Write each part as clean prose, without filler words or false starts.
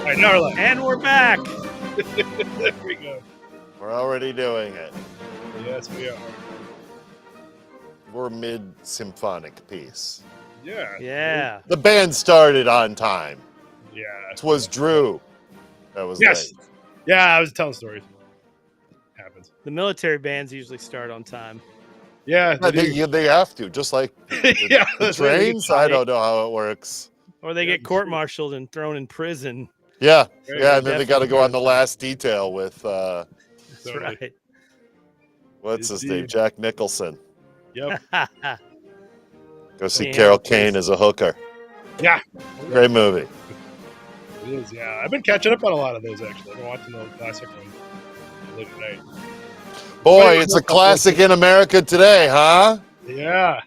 right, now we're live. And we're back. There we go. We're already doing it. Yes, we are. We're mid-symphonic piece. Yeah. Yeah. The band started on time. Yeah. It was Drew that was Yes. late. Yeah, I was telling stories. Happens. The military bands usually start on time. Yeah. They have to, just like the, Yeah, the that's right. trains. I don't know how it works. Or they get court-martialed and thrown in prison. Yeah, Right, yeah, and then they got to definitely go on the goes. last detail with That's Totally. right. what's his name, Indeed. Jack Nicholson. Yep. Go see Yeah. Carol Kane as a hooker. Yeah. Great movie. It is. Yeah. I've been catching up on a lot of those actually. I've been watching the classic one late at night. Boy, Wait, it's a classic in America today, huh? Yeah.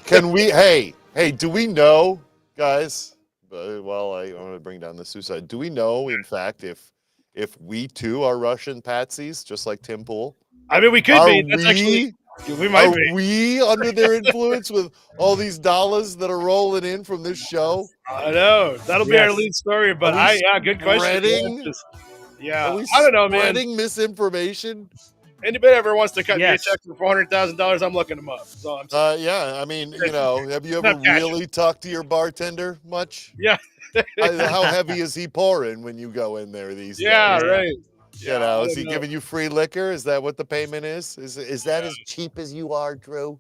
Can we? Hey, do we know, guys? Well, I want to bring down the suicide. Do we know, in fact, if we too are Russian patsies, just like Tim Pool? I mean, we could Are be. That's actually. We might Are be. we under their influence with all these dollars that are rolling in from this show? I know. That'll be our Yes. lead story. But Are we good question. spreading? Yeah. Are we I don't know, man. spreading misinformation? Anybody ever wants to cut me a Yes. check for $400,000, I'm looking them up. That's all I'm saying. Yeah. I mean, have you ever Not cash. really talked to your bartender much? Yeah. How heavy is he pouring when you go in there these Yeah, days? right. You know, I is don't he know. giving you free liquor? Is that what the payment is? Is that as cheap as you are, Drew?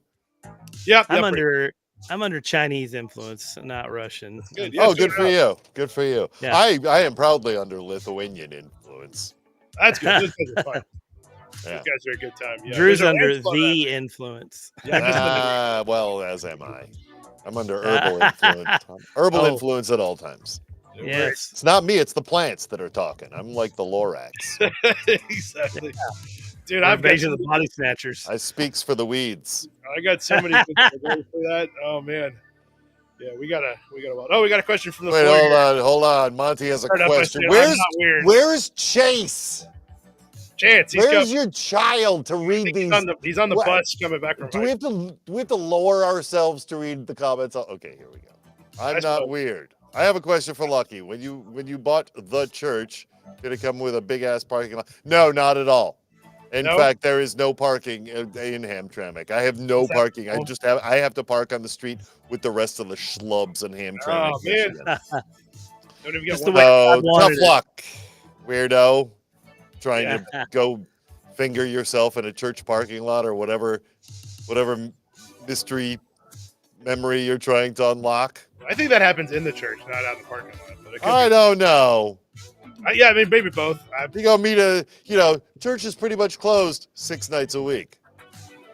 Yep. I'm under Chinese influence, not Russian. Good. Yeah, Oh, fair good for enough. you. Good for you. Yeah. I am proudly under Lithuanian influence. That's good. Those guys are fun. Yeah. Those guys are a good time. Yeah. Drew's There's a under handful of the influence. Yeah, I'm just under- Well, as am I. I'm under herbal influence. Herbal Oh. influence at all times. Yes. It's not me. It's the plants that are talking. I'm like the Lorax. exactly. Dude, Or I've got Invasion of the Body Snatchers. I speaks for the weeds. so many good ideas for that. Oh man. Yeah, we got a question from the Wait, floor. hold on. Monty has a Start up by question. saying, I'm not weird. Where's Chase? Chance, Where's your child to read these? he's on the What? bus coming back from Do we have to lower ourselves to read the comments? Okay, here we go. I'm That's not fine. weird. I have a question for Lucky. When you bought the church, did it come with a big ass parking lot? No, not at all. In No? fact, there is no parking in Hamtramck. I have no Is that parking. cool? I have to park on the street with the rest of the schlubs in Hamtramck. Oh, man. Michigan. Don't even Just get the one. way So God wanted tough it. luck, weirdo. Trying Yeah. to go finger yourself in a church parking lot or whatever mystery memory you're trying to unlock. I think that happens in the church, not out in the parking lot. But it could I be. don't know. Yeah, I mean, maybe both. You go meet church is pretty much closed 6 nights a week.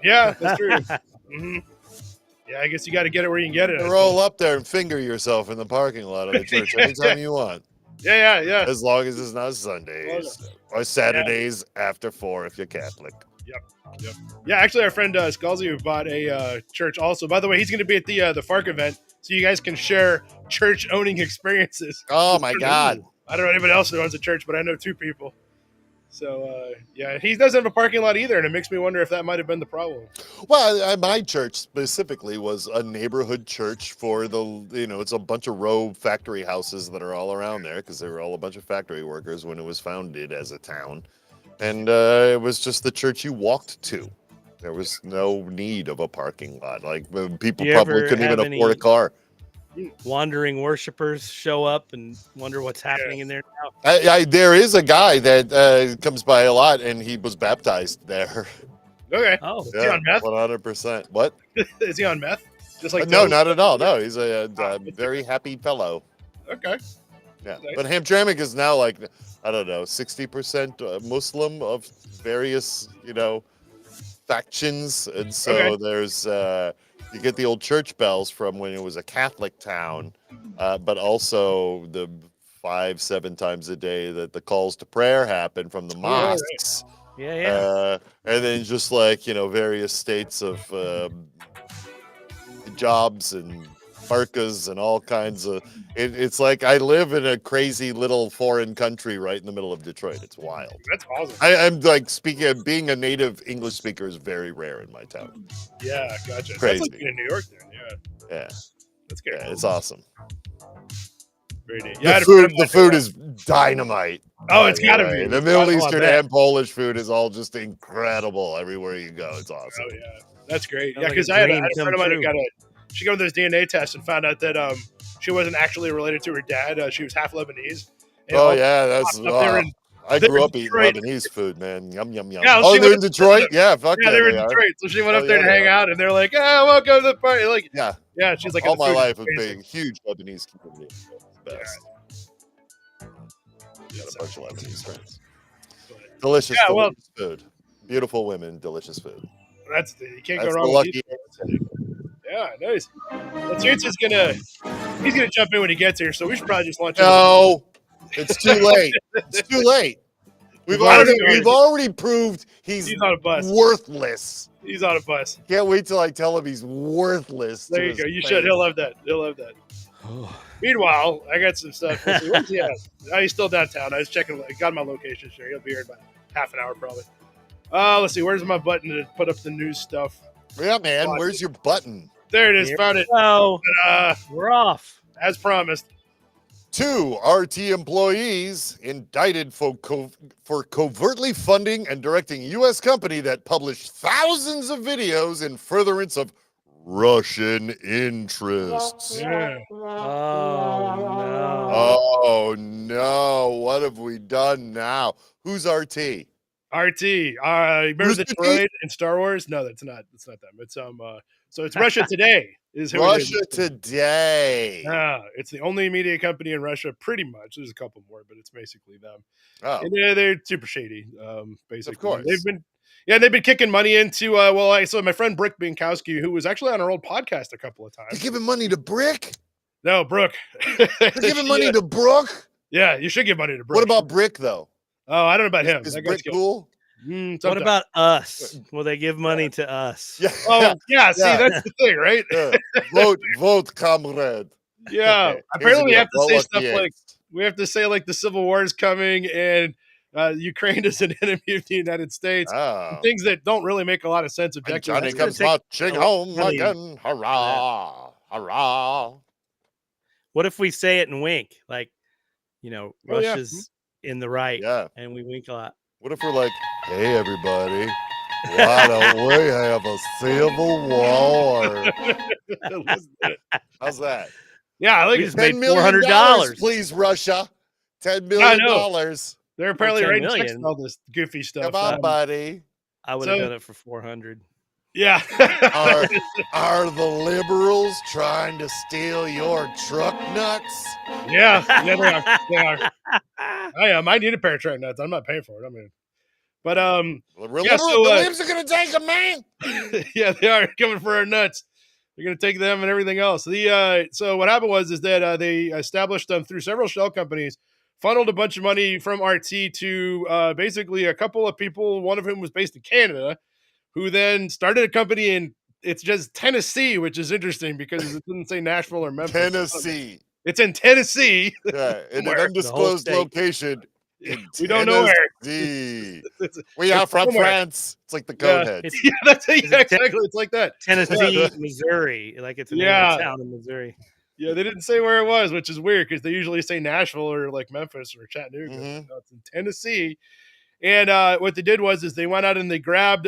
Yeah, that's true. hmm Yeah, I guess you got to get it where you can get it. I Roll up there and finger yourself in the parking lot of the church anytime you want. Yeah. As long as it's not Sundays or Saturdays after 4 if you're Catholic. Yeah, actually, our friend Scalzi who bought a church also. By the way, he's going to be at the Fark event, so you guys can share church owning experiences. Oh my God. I don't know anybody else who owns a church, but I know 2 people. So, yeah, he doesn't have a parking lot either, and it makes me wonder if that might have been the problem. Well, my church specifically was a neighborhood church for it's a bunch of row factory houses that are all around there because they were all a bunch of factory workers when it was founded as a town. And it was just the church you walked to. There was no need of a parking lot. Like people You probably ever couldn't even have afford a any- car. Wandering worshipers show up and wonder what's happening in there now. There is a guy that comes by a lot, and he was baptized there. Okay. Oh, Is he on meth? 100%. What? Is he on meth? Just like No, those? not at all. No, he's a very happy fellow. Okay. Yeah, Nice. but Hamtramck is now like, I don't know, 60% Muslim of various, factions. And so Okay. there's, you get the old church bells from when it was a Catholic town, but also the 5-7 times a day that the calls to prayer happen from the right. mosques. yeah. And then just like, various states of jobs and parkas and all kinds of it's like I live in a crazy little foreign country right in the middle of Detroit. It's wild. That's awesome. I'm like being a native English speaker is very rare in my town. Yeah, gotcha. Crazy. That's like being in New York then. Yeah. Yeah, That's good. yeah, it's awesome. Very neat. Yeah, I had The a friend food of mine is dynamite. Oh, by it's the gotta way. be. The Middle I Eastern bet. and Polish food is all just incredible everywhere you go. It's awesome. Oh yeah, that's great. Sounds Yeah, like because a I had a dream friend come of mine who true. got she got those DNA tests and found out that she wasn't actually related to her dad. She was half Lebanese. And Oh all yeah, that's. up there in I they're grew in up eating Detroit. Lebanese food, man. Yum yum yum. Yeah, Oh, she they're went in up to visit Detroit. them. Yeah, fuck Yeah, yeah, they were in they are. Detroit, so she went Oh up there yeah, to they hang are. out, and they're like, "Ah, welcome to the party." Like, Yeah, yeah, she's like, all "The my food is life have amazing." been huge Lebanese community. Best. Got a bunch of Lebanese friends. Delicious, Yeah, well, delicious food. Beautiful women, delicious food. you can't go That's the wrong with lucky. eating. Yeah, nice. Well, Terrence is he's gonna jump in when he gets here, so we should probably just launch into No, it's too late. It's too late. We've already proved he's on a bus. worthless. He's on a bus. Can't wait till I tell him he's worthless. There you go. You should. He'll love that. He'll love that. Meanwhile, I got some stuff. Let's see, where's he at? He's still downtown. I was checking. I got my location. Sure, he'll be here in about half an hour probably. Let's see. Where's my button to put up the news stuff? Yeah, man. Where's your button? There it is. Found it. Oh, And, we're off. as promised. 2 RT employees indicted for covertly funding and directing U.S. company that published thousands of videos in furtherance of Russian interests. Yeah. Oh Oh no! What have we done now? Who's RT? RT. Remember Who's the the droid in Star Wars? No, that's not. That's not them. It's So it's Russia Today. Is who it is. Russia Today. It's the only media company in Russia, pretty much. There's a couple more, but it's basically them. Oh, And they're super shady. Basically, of course. they've been kicking money into. So my friend Brick Binkowski, who was actually on our old podcast a couple of They're times. giving money to Brick. No, Brooke. They're giving money to Brooke. Yeah, you should give money to Brooke. What about Brick though? Oh, I don't know about him. Is That guy's Brick cool? What about us? Will they give money to us? Yeah. Oh, yeah. See, Yeah. that's the thing, right? Vote, comrade. Yeah. Here's Apparently, the we deal. have to Vote say like stuff the like Yanks. we have to say like the Civil War is coming and Ukraine is an enemy of the United States. Oh. Things that don't really make a lot of sense And objectively. Johnny comes take marching home money. again. Hurrah! Hurrah! What if we say it and wink? Like, Oh, yeah. Russia's in the right, Yeah. and we wink a lot. What if we're like, hey everybody, why don't we have a civil war? How's that? Yeah, I like We it. just made $10 million, $400. please, Russia. $10 I million. know. They're apparently 10 writing checks million. and all this goofy stuff. Come on, buddy. I would have So- done it for 400. Yeah. Are the liberals trying to steal your truck nuts? yeah, they are. They are. I might need a pair of truck nuts. I'm not paying for it. I mean, but The Yeah, so, the libs are gonna take them, man. yeah, they are coming for our nuts. They're going to take them and everything else. So what happened was that they established them through several shell companies, funneled a bunch of money from RT to basically a couple of people, one of whom was based in Canada, who then started a company in it's just Tennessee, which is interesting because it didn't say Nashville or Memphis. Tennessee. It's in Tennessee. Yeah, in an Somewhere. undisclosed state. location. In We don't know where. Tennessee. It's We are from somewhere. France. It's like the Yeah. Coneheads. It's Yeah, that's Is it exactly. It's like that. Tennessee, Missouri. Like it's a name of a town in Missouri. Yeah, they didn't say where it was, which is weird because they usually say Nashville or like Memphis or Chattanooga. Mhm. No, it's in Tennessee. And what they did was they went out and they grabbed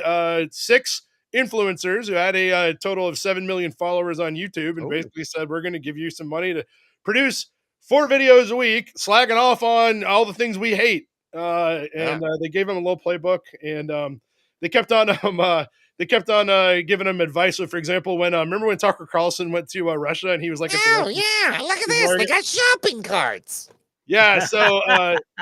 6 influencers who had a total of 7 million followers on YouTube and Oh. basically said, we're going to give you some money to produce 4 videos a week, slagging off on all the things we hate. They gave him a little playbook and they kept on giving him advice. So, for example, when remember when Tucker Carlson went to Russia and he was like, Oh, yeah. Look at this. They got shopping carts. yeah, so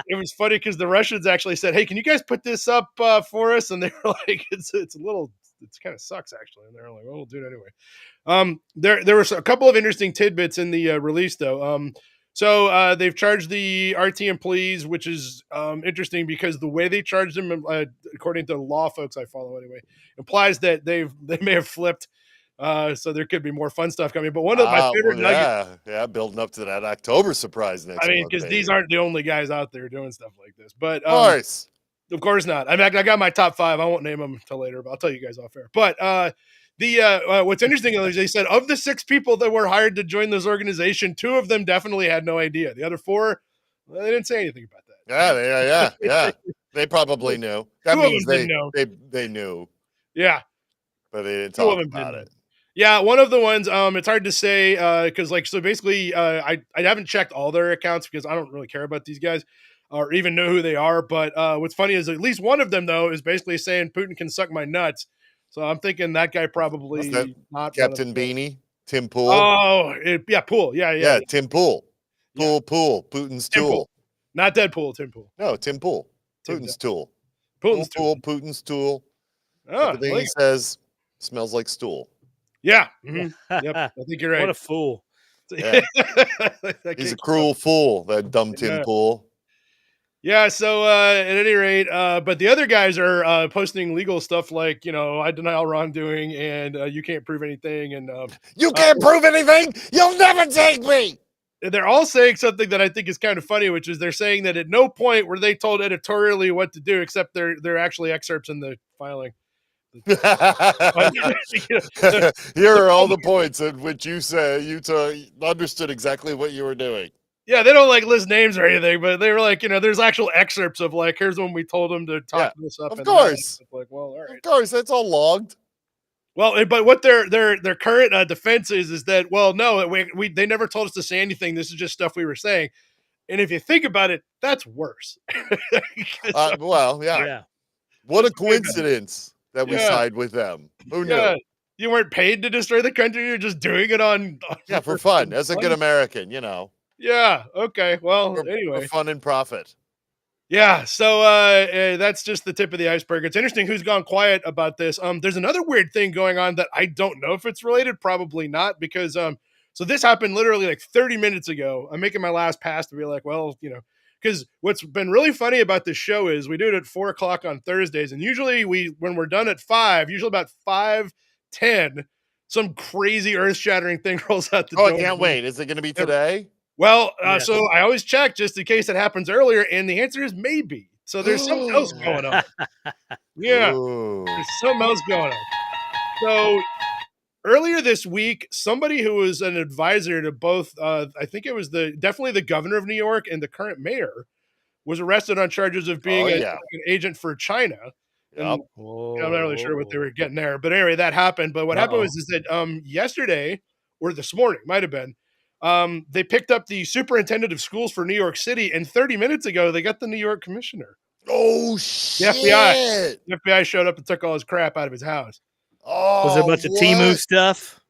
it was funny because the Russians actually said, "Hey, can you guys put this up for us?" And they were like, "It's a little, it kind of sucks actually." And they were like, "Well, we'll do it anyway." There was a couple of interesting tidbits in the release though. So they've charged the RT employees, which is interesting because the way they charged them, according to the law folks I follow anyway, implies that they may have flipped. So there could be more fun stuff coming. But one of my favorite nuggets. Yeah, building up to that October surprise next I mean, month, because baby. these aren't the only guys out there doing stuff like this. But Of course. of course not. I mean, I got my top 5. I won't name them until later, but I'll tell you guys off air. But what's interesting is they said of the 6 people that were hired to join this organization, 2 of them definitely had no idea. The other 4 Well, they didn't say anything about that. Yeah. They probably knew. That Two of means them didn't know. they knew, Yeah, but they didn't two of talk them about didn't know. it. Yeah, one of the ones, it's hard to say, because like, so basically, I haven't checked all their accounts because I don't really care about these guys or even know who they are. But what's funny is at least one of them though is basically saying Putin can suck my nuts. So I'm thinking that guy What's that? probably not one of Captain them. Beanie, Tim Pool. Oh, yeah, Pool. Yeah. Tim Pool. Yeah. Pool. Putin's Tim Pool, tool. not Deadpool. Tim Pool. No, Tim Pool. Tim Putin's Pool. tool. Putin's Pool. tool. Putin's tool. Oh, Everything he says smells like stool. yeah. Yep. I think you're right. What a fool. Yeah. He's a cruel fool, that dumb Tim Pool. Yeah, so at any rate, but the other guys are posting legal stuff like, I deny all wrongdoing and you can't prove anything. And you can't prove anything. You'll never take me. They're all saying something that I think is kind of funny, which is they're saying that at no point were they told editorially what to do, except they're actually excerpts in the filing. Here are all the points at which you say you understood exactly what you were doing. Yeah, they don't like list names or anything, but they were like, there's actual excerpts of like, here's when we told them to talk this up. Of course. Like, well, all right. Of course, that's all logged. Well, but what their current defense is that, well, no, they never told us to say anything. This is just stuff we were saying. And if you think about it, that's worse. Well, yeah. What a coincidence that we side with them. Who knew? You weren't paid to destroy the country. You're just doing it on for fun. As a good American, Yeah. Okay. Well, anyway, for fun and profit. Yeah. So that's just the tip of the iceberg. It's interesting who's gone quiet about this. There's another weird thing going on that I don't know if it's related. Probably not, because so this happened literally like 30 minutes ago. I'm making my last pass to be like, well, because what's been really funny about this show is we do it at 4:00 on Thursdays, and usually when we're done at 5, usually about 5:10, some crazy earth-shattering thing rolls out the door. I can't wait. Is it going to be today? Well, so I always check just in case it happens earlier, and the answer is maybe. So there's something else going on. Yeah, there's something else going on. So earlier this week, somebody who was an advisor to both, I think it was definitely the governor of New York and the current mayor, was arrested on charges of being an agent for China. And, I'm not really sure what they were getting there, but anyway, that happened. But what happened was that yesterday or this morning, might have been, they picked up the superintendent of schools for New York City, and 30 minutes ago, they got the New York commissioner. Oh, shit. The FBI showed up and took all his crap out of his house. Oh, was it a bunch of Temu stuff?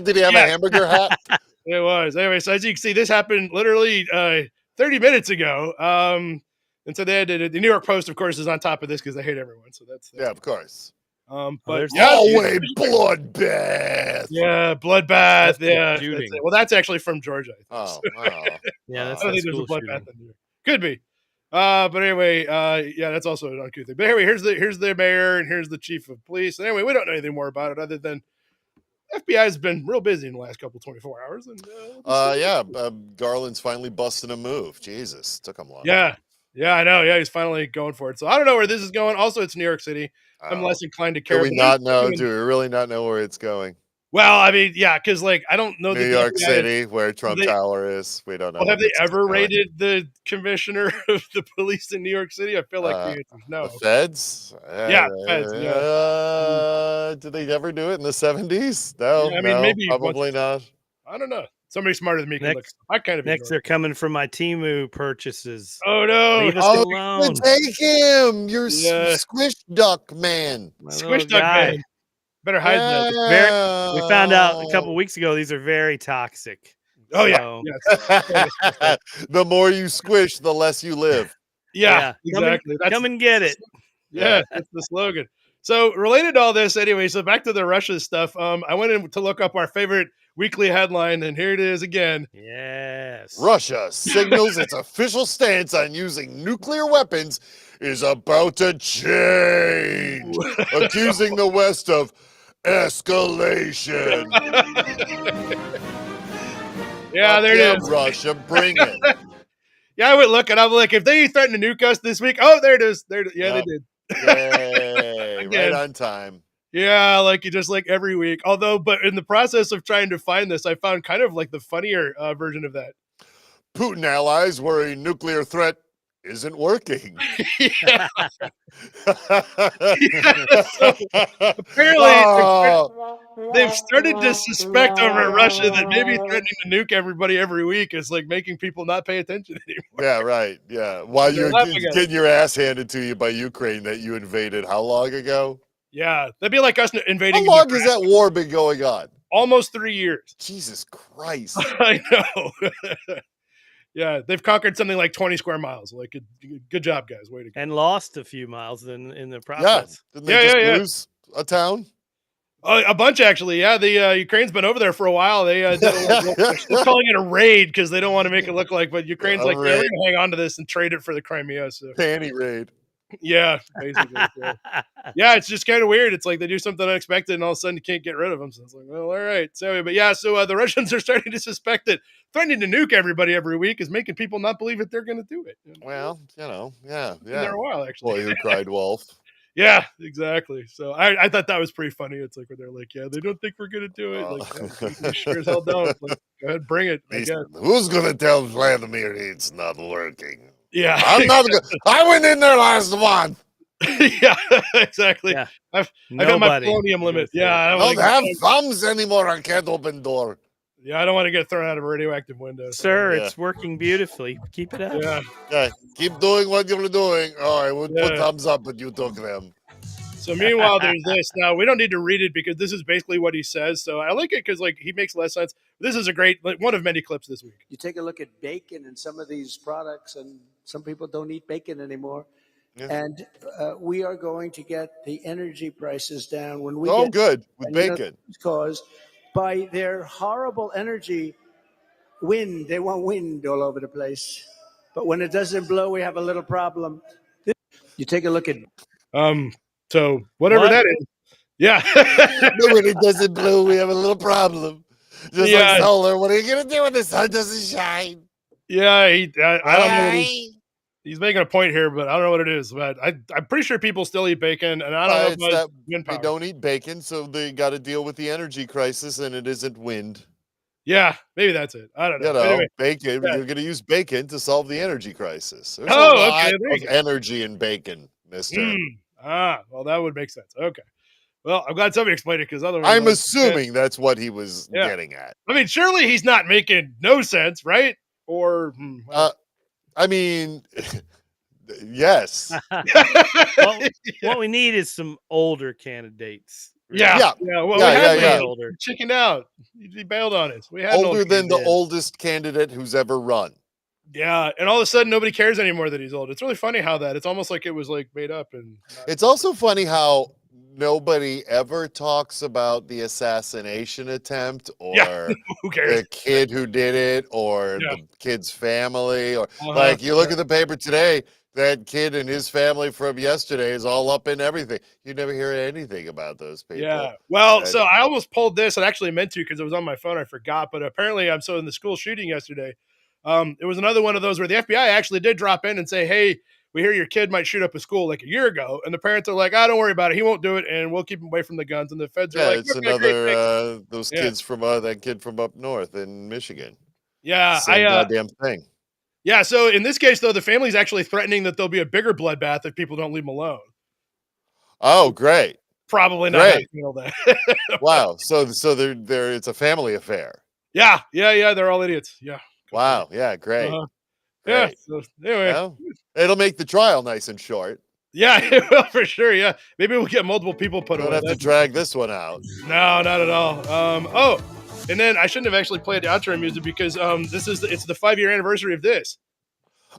Did he have a hamburger hat? It was. Anyway, so as you can see, this happened literally 30 minutes ago. And so they had the New York Post, of course, is on top of this because they hate everyone. So that's of course. But always bloodbath. Yeah, bloodbath. That's shooting. Well, that's actually from Georgia. Oh, yeah, that's I don't think there's a bloodbath in here. Could be. But anyway, that's also an uncouth thing. But anyway, here's the mayor and here's the chief of police. And anyway, we don't know anything more about it other than FBI has been real busy in the last couple 24 hours. And Garland's finally busting a move. Jesus, took him long. Yeah, I know. Yeah, he's finally going for it. So I don't know where this is going. Also, it's New York City. I'm less inclined to care. Do we not know? Do we really not know where it's going? Well, I mean, yeah, because like I don't know. New York City, where Trump Tower is. We don't know. Well, have they ever raided the commissioner of the police in New York City? I feel like the answer is no. The feds? Feds. Yeah. Did they ever do it in the 70s? No. Yeah, I mean, maybe probably not. I don't know. Somebody smarter than me can look. I kind of next. They're coming from my Temu purchases. Oh no! Leave us alone. Take him. You're squish duck man. Squish duck man. Better hide that. We found out a couple weeks ago these are very toxic. Oh yeah. Yes. The more you squish, the less you live. Yeah. Exactly. Come and get it. Yeah, that's the slogan. So related to all this, anyway. So back to the Russia stuff. I went in to look up our favorite weekly headline, and here it is again. Yes. Russia signals its official stance on using nuclear weapons is about to change, accusing the West of escalation. Yeah, there it is. Russia, bring it. Yeah, I went looking. I'm like, if they threaten to nuke us this week, there it is. They did. Yay, right on time. Yeah, just like every week. Although, but in the process of trying to find this, I found kind of like the funnier version of that. Putin allies worry nuclear threat isn't working. Yeah. So apparently they've started to suspect over in Russia that maybe threatening to nuke everybody every week is like making people not pay attention anymore. Yeah, right. Yeah. While They're you're laughing at it. getting your ass handed to you by Ukraine that you invaded how long ago? Yeah, that'd be like us invading How long has Nebraska. that war been going on? Almost 3 years. Jesus Christ. I know. Yeah, they've conquered something like 20 square miles. Like, good job, guys. Way to go. And lost a few miles in the Yeah. process. Didn't they just Yeah. lose a town? A bunch, actually. Yeah, the Ukraine's been over there for a while. They we're calling it a raid because they don't want to make it look like. But Ukraine's A like, yeah, we're raid. gonna hang on to this and trade it for the Crimea. So Panty raid. yeah, basically. So. Yeah, it's just kind of weird. It's like they do something unexpected and all of a sudden you can't get rid of them. So it's like, well, all right. So, but yeah, so the Russians are starting to suspect that threatening to nuke everybody every week is making people not believe that they're going to do it. Well, yeah. Been there a while, actually. Boy who cried wolf. Yeah, exactly. So I thought that was pretty funny. It's like when they're like, yeah, they don't think we're going to do it. Like, we sure as hell don't. Like, go ahead, bring it. I guess. Who's going to tell Vladimir it's not working? Yeah. I'm not going to. I went in there last month. Yeah, exactly. Yeah. I've got my polonium limit. Yeah, I don't have thumbs anymore. I can't open door. Yeah, I don't want to get thrown out of a radioactive window. Sir, it's working beautifully. Keep it up. Yeah. Keep doing what you're doing. Oh, I would put thumbs up, but you took them. So meanwhile, there's this. Now, we don't need to read it because this is basically what he says. So I like it because like he makes less sense. This is a great, like, one of many clips this week. You take a look at bacon and some of these products, and some people don't eat bacon anymore. Yeah. And we are going to get the energy prices down when we get good with bacon. Because by their horrible energy wind, they want wind all over the place. But when it doesn't blow, we have a little problem. You take a look at so whatever that is. Yeah. When it doesn't blow, we have a little problem. Just like solar. What are you gonna do when the sun doesn't shine? Yeah, I don't know. He's making a point here, but I don't know what it is. But I'm pretty sure people still eat bacon, and I don't know if wind power. They don't eat bacon, so they got to deal with the energy crisis, and it isn't wind. Yeah, maybe that's it. I don't know. Anyway, bacon. You're going to use bacon to solve the energy crisis. There's a lot of energy in bacon, mister. Well, that would make sense. Okay. Well, I'm glad somebody explained it because otherwise, I'm assuming that's what he was getting at. I mean, surely he's not making no sense, right? Or I mean, yes. What we need is some older candidates. Yeah. Well, we had older. Chickened out. He bailed on us. We had older than the oldest candidate who's ever run. Yeah, and all of a sudden nobody cares anymore that he's old. It's really funny how that. It's almost like it was like made up. And it's also funny how nobody ever talks about the assassination attempt or the kid who did it or the kid's family or like you look at the paper today, that kid and his family from yesterday is all up in everything. You never hear anything about those people. Yeah. Well, so I almost pulled this. I actually meant to because it was on my phone. I forgot. But apparently I'm so in the school shooting yesterday. It was another one of those where the FBI actually did drop in and say, hey, we hear your kid might shoot up a school like a year ago. And the parents are like, don't worry about it. He won't do it. And we'll keep him away from the guns. And the feds are like, it's another, those kids from that kid from up north in Michigan. Yeah. Same goddamn thing. Yeah. So in this case, though, the family's actually threatening that there'll be a bigger bloodbath if people don't leave them alone. Oh, great. Probably not. That. Wow. So they're it's a family affair. Yeah. They're all idiots. Yeah. Wow. Yeah. Great. Yeah. So anyway, well, it'll make the trial nice and short. Yeah, it will for sure. Yeah. Maybe we'll get multiple people put on. Don't have to drag this one out. No, not at all. And then I shouldn't have actually played the outro music because it's the 5-year anniversary of this.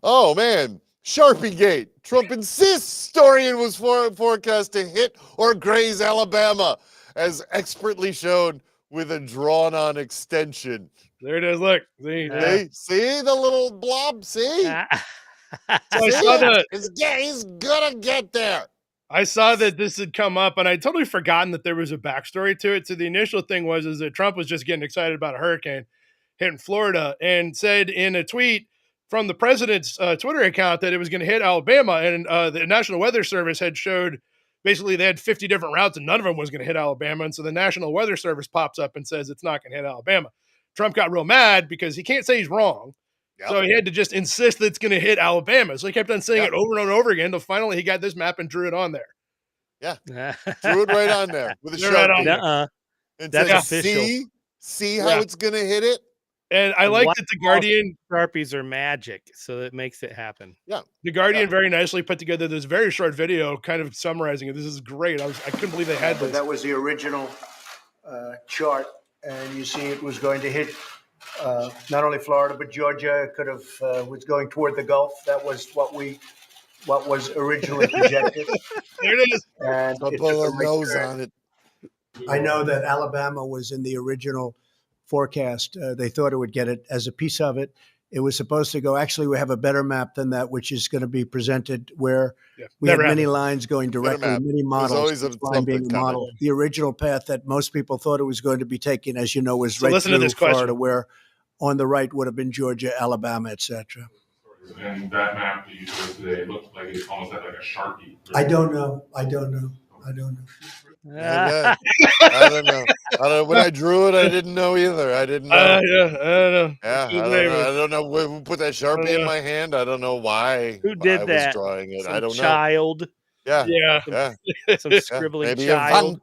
Oh man. Sharpie Gate. Trump insists Storian was forecast to hit or graze Alabama, as expertly shown with a drawn-on extension. There it is. Look, see the little blob. See, so I saw that he's gonna get there. I saw that this had come up, and I'd totally forgotten that there was a backstory to it. So the initial thing was that Trump was just getting excited about a hurricane hitting Florida, and said in a tweet from the president's Twitter account that it was going to hit Alabama, and the National Weather Service had showed. Basically, they had 50 different routes, and none of them was going to hit Alabama. And so the National Weather Service pops up and says it's not going to hit Alabama. Trump got real mad because he can't say he's wrong. Yep. So he had to just insist that it's going to hit Alabama. So he kept on saying it over and over again until finally he got this map and drew it on there. Yeah. Drew it right on there with a They're right on Sharpie. there. Nuh-uh. And That's said, official. See how it's going to hit it? And I like that the Guardian Sharpies are magic, so it makes it happen. Yeah. The Guardian very nicely put together this very short video kind of summarizing it. This is great. I couldn't believe they had this. That was the original chart, and you see it was going to hit not only Florida but Georgia. It could have was going toward the Gulf. That was what was originally projected. There it is. And I'll it put took a right nose turn. on it. I know that Alabama was in the original forecast. They thought it would get it as a piece of it. It was supposed to go. Actually, we have a better map than that, which is going to be presented where we have many lines going directly, many models. Line being a model. The original path that most people thought it was going to be taken, as you know, was right through Florida, where on the right would have been Georgia, Alabama, etc. And that map that you showed today looked like it almost had like a Sharpie. I don't know. I don't know. When I drew it, I didn't know either. I didn't know. I don't know. Yeah, I don't know. Who put that Sharpie in my hand? I don't know why. Who did that? Was drawing it. I don't child. know. Yeah. Some scribbling Maybe child.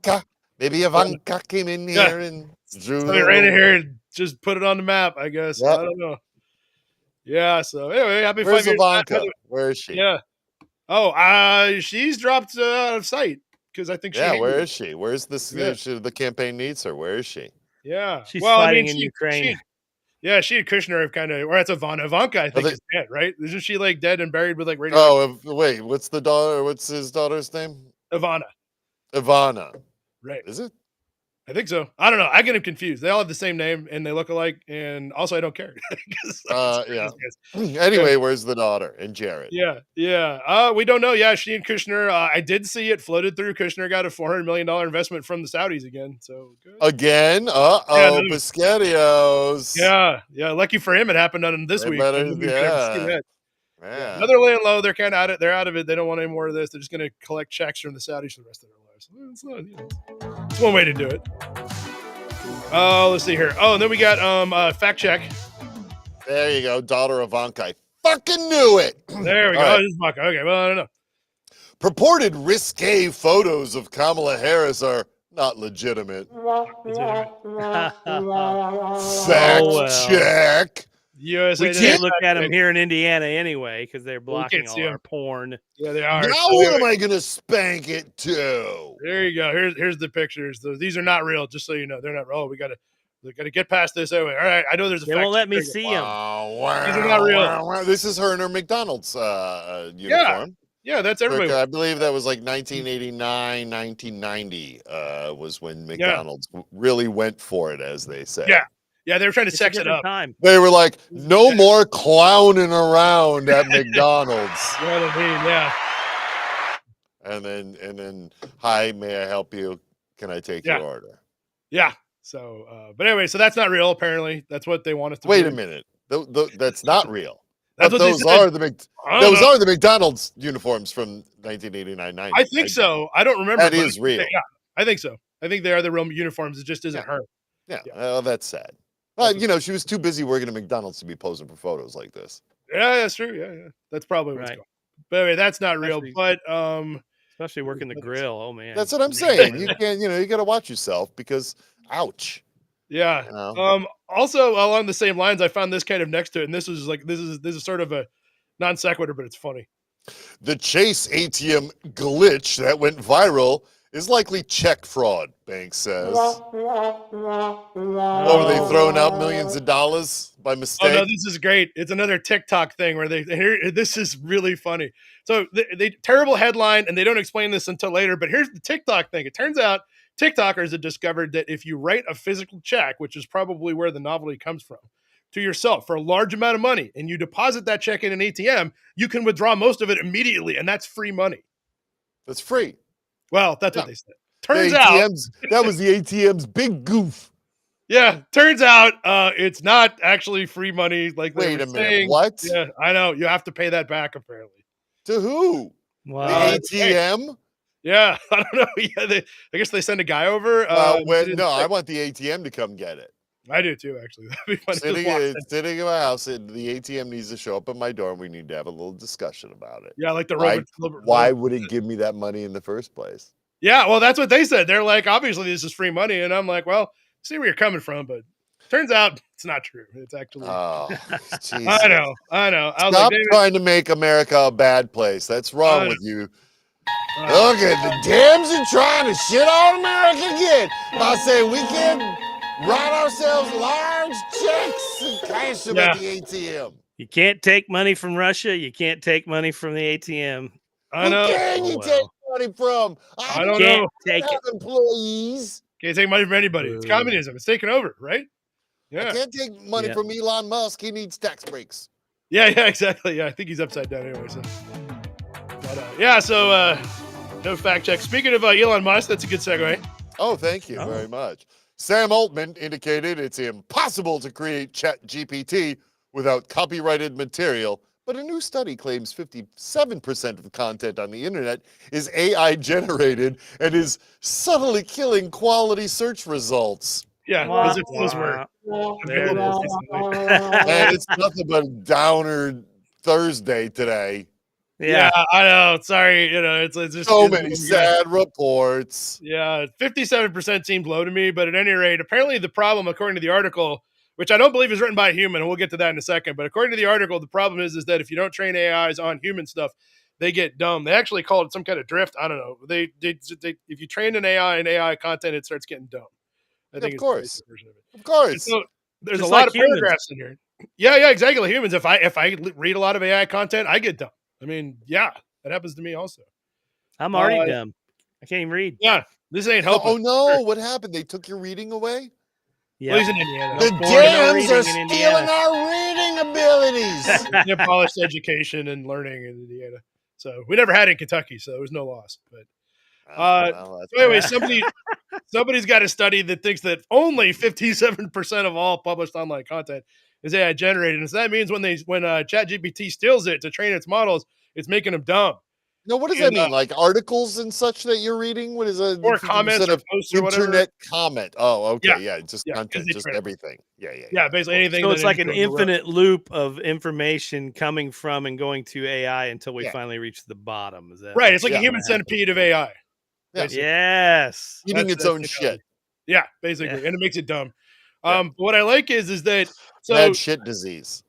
Maybe Ivanka came in here and drew. Somebody ran in here and just put it on the map, I guess. Yep. I don't know. Yeah. So anyway, happy Where's 5 years. Ivanka? Where is she? Yeah. Oh, she's dropped out of sight because I think she. Yeah. Where is she? Where's this? The campaign needs her. Where is she? Yeah. She's fighting in Ukraine. She and Kushner have kind of, or that's Ivanka. Ivanka, I think, is dead, right? Isn't she like dead and buried with like radio? Oh, wait. What's the daughter? What's his daughter's name? Ivana. Right. Is it? I think so. I don't know. I get them confused. They all have the same name and they look alike. And also, I don't care. Yeah. Anyway, where's the daughter and Jared? Yeah. We don't know. Yeah, she and Kushner. I did see it floated through. Kushner got a $400 million investment from the Saudis again. So good. Again? Piscatios. Yeah. Lucky for him, it happened on this week. Yeah. Now they're laying low. They're kind of out of it. They're out of it. They don't want any more of this. They're just going to collect checks from the Saudis for the rest of their lives. It's one way to do it. Oh, let's see here. Oh, and then we got fact check. There you go. Daughter Ivanka. I fucking knew it. There we go. Right. Oh, this is Ivanka. Okay, well, I don't know. Purported risque photos of Kamala Harris are not legitimate. Fact check. USA we can't look at them here in Indiana anyway because they're blocking all our porn. Yeah, they are. Now what am I going to spank it to? There you go. Here's the pictures. These are not real, just so you know. They're not real. We got to get past this anyway. All right, I know there's a. They won't let me see them. These are not real. This is her in her McDonald's uniform. Yeah, that's everybody. I believe that was like 1989, 1990 was when McDonald's really went for it, as they say. Yeah, they were trying to sex it up. They were like, no more clowning around at McDonald's. Yeah. And then, hi, may I help you? Can I take your order? Yeah. So, but anyway, so that's not real. Apparently, that's what they want us to. Wait a minute. That's not real. That's what those are the McDonald's uniforms from 1989-90. I think so. I don't remember. That is real. Yeah, I think so. I think they are the real uniforms. It just isn't her. Yeah. Well, that's sad. She was too busy working at McDonald's to be posing for photos like this. Yeah, that's true. Yeah. That's probably what's going on. But anyway, that's not real. But especially working the grill. Oh man. That's what I'm saying. You can't, you got to watch yourself because ouch. Yeah. Also along the same lines, I found this kind of next to it, and this is sort of a non sequitur, but it's funny. The Chase ATM glitch that went viral is likely check fraud, Banks says. Were they throwing out millions of dollars by mistake? Oh no, this is great. It's another TikTok thing where this is really funny. So they terrible headline, and they don't explain this until later, but here's the TikTok thing. It turns out TikTokers have discovered that if you write a physical check, which is probably where the novelty comes from, to yourself for a large amount of money, and you deposit that check in an ATM, you can withdraw most of it immediately, and that's free money. That's free. Well, that's what they said. Turns out that was the ATM's big goof. Yeah, turns out it's not actually free money. Like wait a minute, what? Yeah, I know. You have to pay that back apparently. To who? Wow. The ATM? Yeah, I don't know. Yeah, I guess they send a guy over. I want the ATM to come get it. I do too, actually. That'd be funny. Sitting in my house, and the ATM needs to show up at my door, and we need to have a little discussion about it. Yeah, like the Why would it give me that money in the first place? Yeah, well, that's what they said. They're like, obviously, this is free money, and I'm like, well, see where you're coming from, but turns out it's not true. It's actually. Oh, Jesus. I know. I was Stop like, trying to make America a bad place. That's wrong with you. Look at the Dems are trying to shit on America again by saying we can write ourselves large checks and cash them at the ATM. You can't take money from Russia. You can't take money from the ATM. I know. Who can you take money from? I don't know. Take it. Employees. Can't take money from anybody. It's communism. It's taking over, right? Yeah. I can't take money from Elon Musk. He needs tax breaks. Yeah, exactly. Yeah, I think he's upside down anyway. So. But, so no fact check. Speaking of Elon Musk, that's a good segue. Oh, thank you very much. Sam Altman indicated it's impossible to create ChatGPT without copyrighted material, but a new study claims 57% of the content on the internet is AI generated and is subtly killing quality search results. Yeah, because if those were available. And it's nothing but a downer Thursday today. Yeah, I know. Sorry, it's just so many sad reports. Yeah, 57% seemed low to me, but at any rate, apparently the problem, according to the article, which I don't believe is written by a human, and we'll get to that in a second, but according to the article, the problem is that if you don't train AIs on human stuff, they get dumb. They actually called it some kind of drift. I don't know. They if you train an AI and AI content, it starts getting dumb. I think of course. Of course. So there's just a lot of paragraphs in here. Yeah, exactly. Humans. If I read a lot of AI content, I get dumb. I mean, yeah, that happens to me also. I'm already dumb. I can't even read. Yeah, this ain't helping. Oh no, what happened? They took your reading away? Yeah. Well, he's in Indiana. The Dems are stealing our reading abilities. They abolished education and learning in Indiana. So we never had it in Kentucky, so there was no loss. But so anyway, somebody's got a study that thinks that only 57% of all published online content is AI generated. And so that means when ChatGPT steals it to train its models, it's making them dumb. No, what does that mean? Like articles and such that you're reading? What is a or comments or posts or internet comment? Oh, okay, yeah, just yeah, content, just everything. Yeah, basically anything. So it's like an infinite loop of information coming from and going to AI until we finally reach the bottom. Is that right? It's like a human centipede of AI. Yes, eating its own shit. Yeah, basically, and it makes it dumb. What I like is that bad shit disease.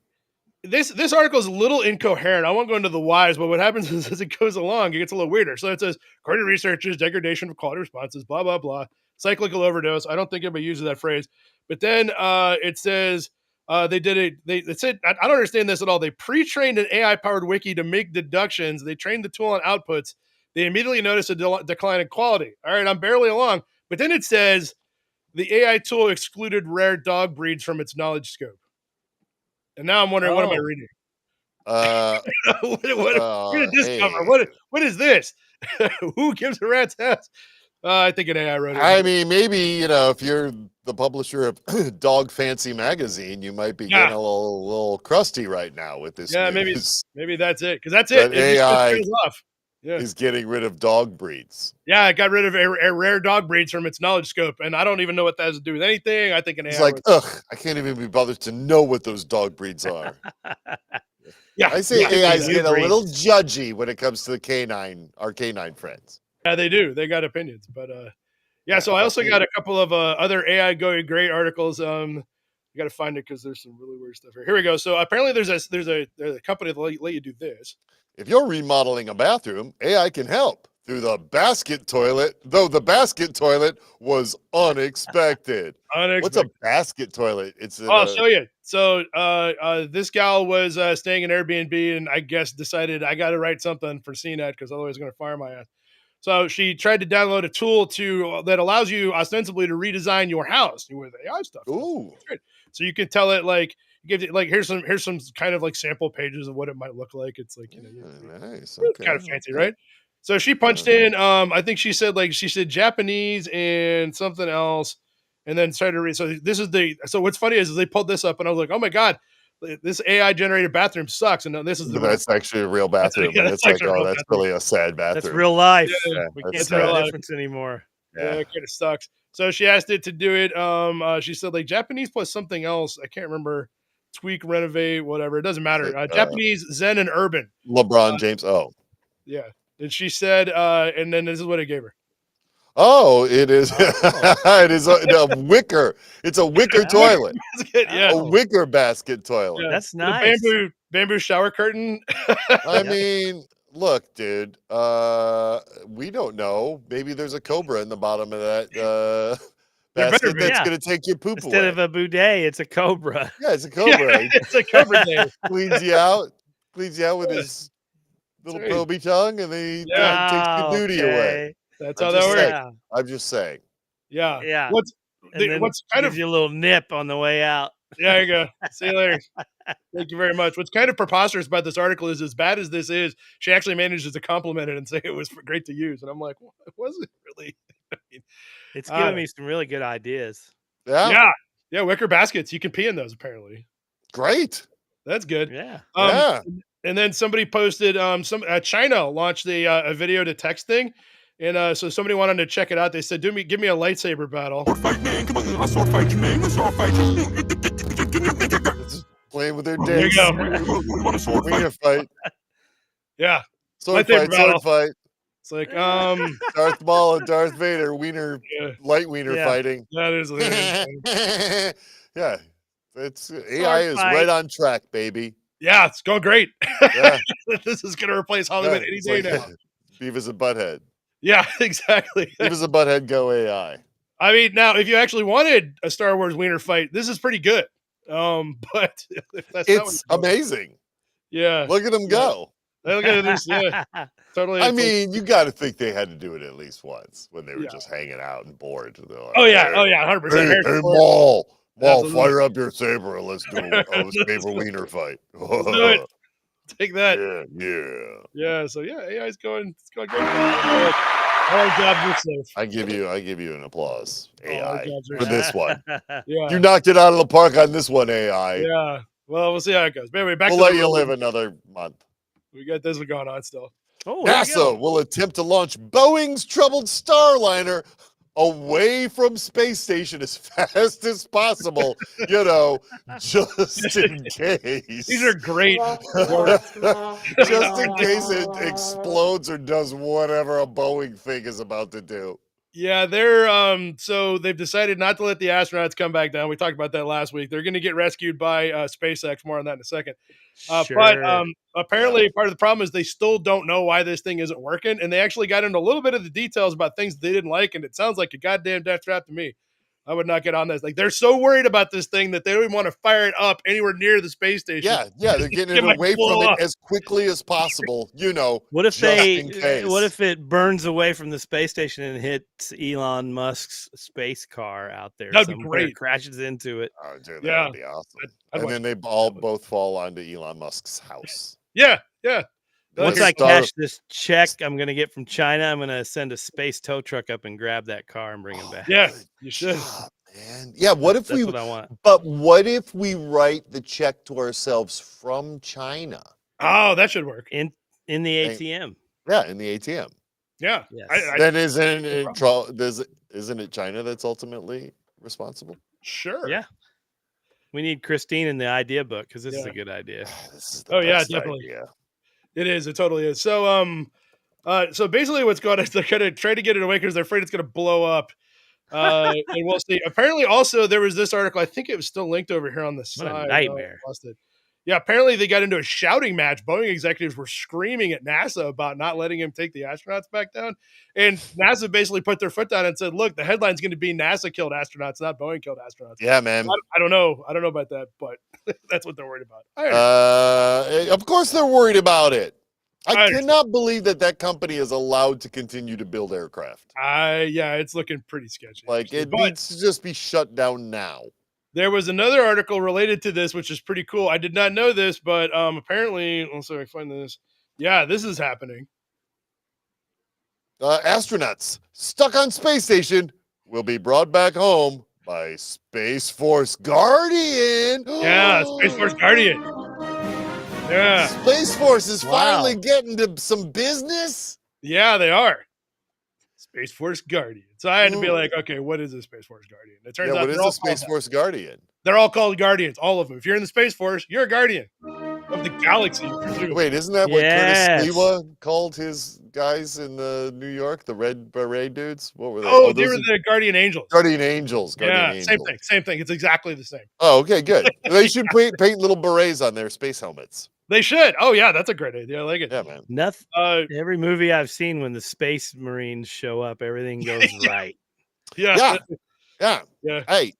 This article is a little incoherent. I won't go into the whys, but what happens is as it goes along, it gets a little weirder. So it says, according to researchers, degradation of quality responses, blah, blah, blah, cyclical overdose. I don't think anybody uses that phrase. But then it says they did it. It said, I don't understand this at all. They pre-trained an AI-powered wiki to make deductions. They trained the tool on outputs. They immediately noticed a decline in quality. All right, I'm barely along. But then it says the AI tool excluded rare dog breeds from its knowledge scope. And now I'm wondering, what am I reading? Where did this come from? What is this? Who gives a rat's ass? I think an AI wrote it. I mean, maybe, if you're the publisher of Dog Fancy Magazine, you might be getting a little crusty right now with this. Yeah, news. maybe that's it. Because that's it. AI is getting rid of dog breeds. Yeah, it got rid of a rare dog breeds from its knowledge scope, and I don't even know what that has to do with anything. I think an AI. It's like, I can't even be bothered to know what those dog breeds are. Yeah, I say AI's getting a little judgy when it comes to our canine friends. Yeah, they do. They got opinions, but so I also got a couple of other AI going great articles. I got to find it because there's some really weird stuff here. Here we go. So apparently there's a company that let you do this. If you're remodeling a bathroom, AI can help through the basket toilet, though the basket toilet was unexpected. What's a basket toilet? I'll show you. So this gal was staying in Airbnb and I guess decided I got to write something for CNET because otherwise it's going to fire my ass. So she tried to download a tool that allows you ostensibly to redesign your house with AI stuff. Ooh. So you can tell it gives it here's some kind of sample pages of what it might look like. It's nice. Okay. Kind of fancy, right? So she punched in I think she said Japanese and something else and then started to read. So what's funny is they pulled this up and I was like, oh my God, this AI generated bathroom sucks. And this is that's actually a real bathroom. That's that's really a sad bathroom. That's real life. Yeah, we can't tell the difference anymore. Yeah, it kind of sucks. So she asked it to do it. She said like Japanese plus something else. I can't remember. Tweak, renovate, whatever. It doesn't matter. Japanese, Zen, and Urban. LeBron James. Oh, Yeah. And she said, and then this is what it gave her. oh, it is. Oh. It is a wicker. It's a wicker toilet. Yeah. A wicker basket toilet. Yeah. That's And a nice. bamboo shower curtain. I mean, look, dude. We don't know. Maybe there's a cobra in the bottom of that There better basket be. that's Yeah. going to take your poop Instead away. of a bidet, it's a cobra. Yeah, it's a cobra. Yeah, it's a cobra day. Cleans you out with Yeah. his little That's right. probey tongue, and then he Yeah. takes your duty away. Okay. That's I'm how that just works. saying. Yeah. I'm just saying. Yeah. Yeah. What's And then what's kind gives of you a little nip on the way out. there you go. See you later. Thank you very much. What's kind of preposterous about this article is, as bad as this is, she actually manages to compliment it and say it was great to use. And I'm like, well, it wasn't really. I mean, It's giving me some really good ideas. Yeah. yeah. Yeah. Wicker baskets. You can pee in those, apparently. Great. That's good. Yeah. Yeah. And then somebody posted China launched a video to text thing. And so somebody wanted to check it out. They said, give me a lightsaber battle. Fight, man. Come on, let's sword fight, man. Let's sword fight. Just playing with their There you dicks. go. We want a sword Wiener fight. fight. Yeah. Sword Lightsaber fight. battle. Sword fight. It's like, Darth Maul and Darth Vader. Wiener. yeah, Light wiener Yeah. fighting. that is. Yeah. It's AI is fight. right on track, baby. Yeah, it's going great. Yeah. This is going to replace Hollywood any it's day like now. Beavis and Butthead. Yeah, exactly. Beavis and Butthead go AI. I mean, now if you actually wanted a Star Wars wiener fight, this is pretty good. But if that's not It's what you want- amazing. yeah, Look at them go. look at this. Yeah, totally. I mean, you got to think they had to do it at least once when they were Yeah. just hanging out and bored. They're like, oh yeah, "Hey, 100%. Hey, Maul, Absolutely. fire up your saber and let's do a saber wiener fight. do it. Take that. Yeah. Yeah. So yeah, AI is going. It's going great. All jobs are safe. I give you an applause, All AI, jobs are for safe. this one. Yeah. You knocked it out of the park on this one, AI. Yeah. Well, we'll see how it goes. But anyway, back We'll to let the you road. live another month. We got this one going on still. Oh, here we NASA go. will attempt to launch Boeing's troubled Starliner away from space station as fast as possible, just in case. These are great. Just in case it explodes or does whatever a Boeing thing is about to do. Yeah, they're so they've decided not to let the astronauts come back down. We talked about that last week. They're going to get rescued by SpaceX. More on that in a second. But Sure. apparently, part of the problem is they still don't know why this thing isn't working, and they actually got into a little bit of the details about things they didn't like, and it sounds like a goddamn death trap to me. I would not get on this. Like, they're so worried about this thing that they don't even want to fire it up anywhere near the space station. Yeah, they're getting It it might away blow from up. it as quickly as possible. What if just in case. what if it burns away from the space station and hits Elon Musk's space car out there? That'd be somewhere, great. crashes into it. Oh, dude, that Yeah. would be awesome. I'd And watch then they both fall onto Elon Musk's house. Yeah. Once Like I Star- cash this check I'm going to get from China, I'm going to send a space tow truck up and grab that car and bring him back. Yeah, Good you should. job, man. Yeah, what if That's we what I want. But what if we write the check to ourselves from China? Oh, that should work. In the ATM. Yeah, in the ATM. Yeah. Yes. Then isn't it China that's ultimately responsible? Sure. Yeah. We need Christine in the idea book because this is Yeah. a good idea. This is the Oh, yeah, best definitely. idea. It is. It totally is. So, so basically, what's going on is they're going to try to get it away because they're afraid it's going to blow up. And we'll see. Apparently, also there was this article. I think it was still linked over here on the What a side. nightmare. I lost it. Yeah, apparently they got into a shouting match. Boeing executives were screaming at NASA about not letting him take the astronauts back down. And NASA basically put their foot down and said, look, the headline's going to be NASA killed astronauts, not Boeing killed astronauts. Yeah, man. I don't know. I don't know about that, but that's what they're worried about. I understand. Of course they're worried about it. I I understand. cannot believe that company is allowed to continue to build aircraft. Yeah, it's looking pretty sketchy. Like, actually. it But needs to just be shut down now. there was another article related to this, which is pretty cool. I did not know this, but apparently, let's see if I find this. Yeah, this is happening. Astronauts stuck on space station will be brought back home by Space Force Guardian. Yeah, Space Force Guardian. Yeah, Space Force is Wow. finally getting to some business. yeah, they are. Space Force Guardian. So I had to be like, okay, what is a Space Force Guardian? It turns Yeah, out what is a Space Force Guardian? they're all called Guardians, all of them. If you're in the Space Force, you're a Guardian of the galaxy. Presumably. Wait, isn't that what Yes. Curtis Sliwa called his guys in New York, the Red Beret dudes? What were they? Oh, they those were the Guardian Angels. Guardian Angels. Guardian Yeah, Angels. same thing. It's exactly the same. Oh, okay, good. They should paint little berets on their space helmets. They should. Oh yeah, that's a great idea. I like it. Yeah, man. Nothing. Uh, Every movie I've seen, when the Space Marines show up, everything goes right. yeah, Yeah. yeah. Hey,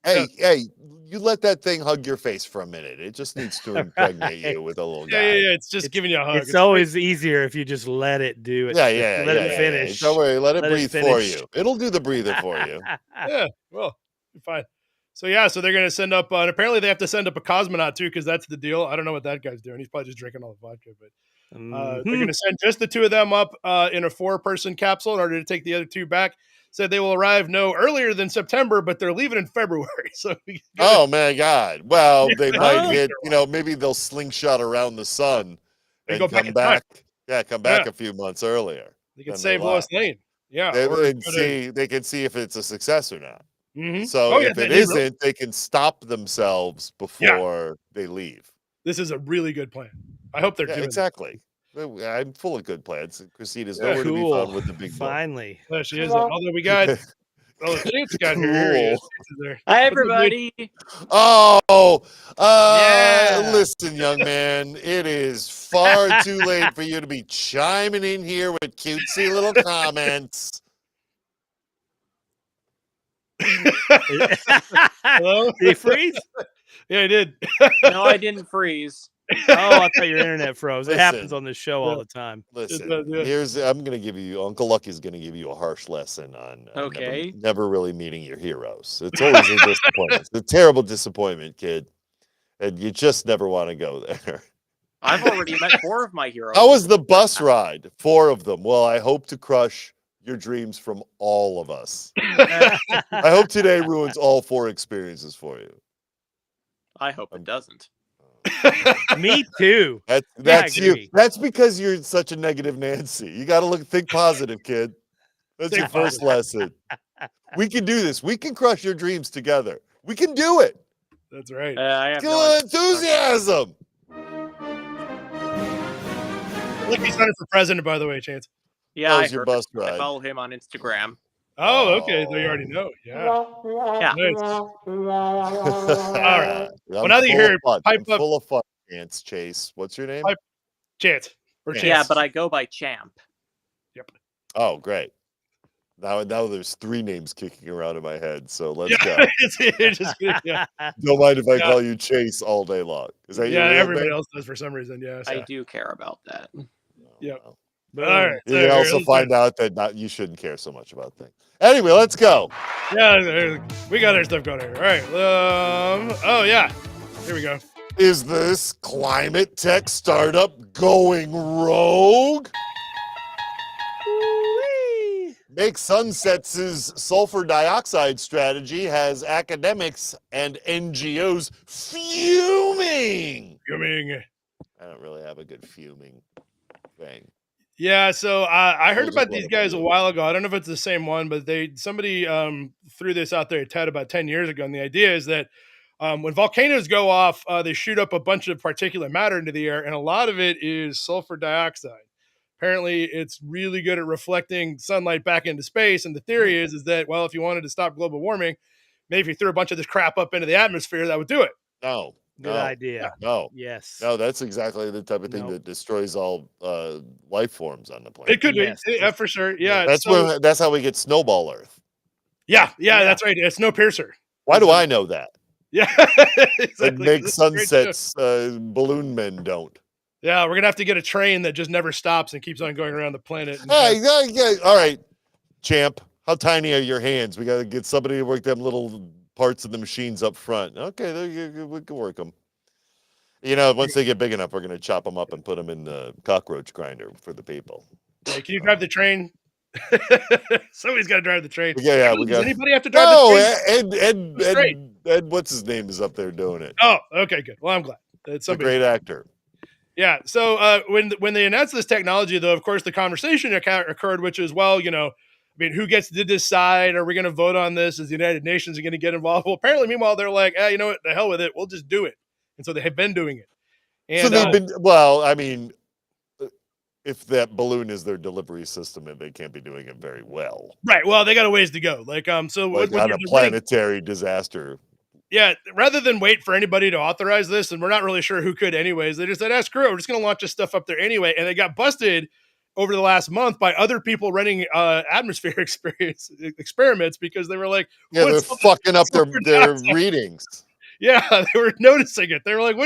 you let that thing hug your face for a minute. It just needs to impregnate you with a little guy. Yeah. It's just giving you a hug. It's always easier if you just let it do it. Yeah, Let it finish. Don't worry, let it Let it breathe for finish. you. It'll do the breathing for you. Yeah, well, fine. So so they're gonna send up, and apparently they have to send up a cosmonaut too, because that's the deal. I don't know what that guy's doing. He's probably just drinking all the vodka, but they're gonna send just the two of them up in a 4-person capsule in order to take the other two back. Said they will arrive no earlier than September, but they're leaving in February. So Oh my God! Well, they might Oh. hit. Maybe they'll slingshot around the sun And and go back come in back. time. Yeah, come back a few months earlier. they can than save they Lois left. Lane. Yeah, They or can go to- see. They can see if it's a success or not. Mhm. So Oh, yeah, if it they isn't, really- they can stop themselves before they leave. this is a really good plan. I hope they're Yeah, doing exactly. I'm full of good plans. Christina's Yeah, nowhere to be cool. found with the big book. Finally. That. She is. Although we got, Chate's got her. Here he is. Cool. Chate's there. Hi, What's up, dude? everybody. Oh, Yeah. listen, young man, it is far too late for you to be chiming in here with cutesy little comments. Hello? Did he freeze? Yeah, I did. No, I didn't freeze. Oh, I thought your internet froze. It Listen. happens on this show all Yeah. the time. Listen, Yeah. I'm going to give you, Uncle Lucky's going to give you a harsh lesson on Okay. never really meeting your heroes. It's always a disappointment. It's a terrible disappointment, kid. And you just never want to go there. I've already met 4 of my heroes. How was the bus ride? 4 of them. Well, I hope to crush your dreams from all of us. I hope today ruins all 4 experiences for you. I hope it doesn't. Me too. That's you. agree. That's because you're such a negative Nancy. You got to think positive, kid. That's Think your first lesson. We can do this. We can crush your dreams together. We can do it. That's right. I have no Good enthusiasm. Look, he's running for president, by the way, Chance. Yeah, How I was your heard. bus I ride? follow him on Instagram. Oh, okay. So you already know. Yeah. Yeah. Nice. All right. Well, now that you're here, pipe I'm up. full of fun. Chase. What's your name? Pipe- Chance. Or Yeah. Chance. Yeah, but I go by Champ. Oh, great. Now there's 3 names kicking around in my head. So let's Yeah. go. It's just, yeah. Don't mind if I Yeah. call you Chase all day long. Is that your Yeah, real everybody name? else does for some reason. Yeah. So. I do care about that. Yeah. Well, Boom. All right. you can also find out that you shouldn't care so much about things. Anyway, let's go. Yeah, we got our stuff going here. All right. Oh yeah. Here we go. Is this climate tech startup going rogue? Make Sunsets' sulfur dioxide strategy has academics and NGOs fuming. Fuming. I don't really have a good fuming thing. Yeah, so I heard We'll just about let these it guys a be. while ago. I don't know if it's the same one, but somebody threw this out there at TED about 10 years ago. And the idea is that when volcanoes go off, they shoot up a bunch of particulate matter into the air, and a lot of it is sulfur dioxide. Apparently, it's really good at reflecting sunlight back into space. And the theory is that, well, if you wanted to stop global warming, maybe if you threw a bunch of this crap up into the atmosphere, that would do it. No. Good no, idea. No. Yes. No, that's exactly the type of thing Nope. that destroys all life forms on the planet. It could Yes. be, yeah, for sure. Yeah, That's how we get Snowball Earth. yeah, Yeah. that's right. It's Snowpiercer. Why do I know that? Yeah, That exactly. make This is a great show. sunsets balloon men don't. Yeah, we're gonna have to get a train that just never stops and keeps on going around the planet. And Hey, yeah, all right, champ. How tiny are your hands? We got to get somebody to work them little parts of the machines up front. Okay, we can work them. Once they get big enough, we're going to chop them up and put them in the cockroach grinder for the people. Hey, can you drive the train? Somebody's got to drive the train. Yeah, we Does got. anybody have to drive No, the train? Ed, what's his name is up there doing it. Oh, okay, good. Well, I'm glad. It's A somebody. great actor. Yeah. So when they announced this technology, though, of course, the conversation occurred, which is, well, mean, who gets to decide? Are we going to vote on this? Is the United Nations going to get involved? Well, apparently, meanwhile, they're like, you know what? The hell with it. We'll just do it. And so they have been doing it. So And they've been, well, I mean, if that balloon is their delivery system, they can't be doing it very well. right. Well, they got a ways to go. Like, so Like when on they're a planetary disaster. yeah, rather than wait for anybody to authorize this, and we're not really sure who could anyways, they just said, screw it, we're just going to launch this stuff up there anyway. And they got busted over the last month by other people running atmosphere experiments because they were like, yeah, they're fucking up their readings. Yeah, they were noticing it. They were like,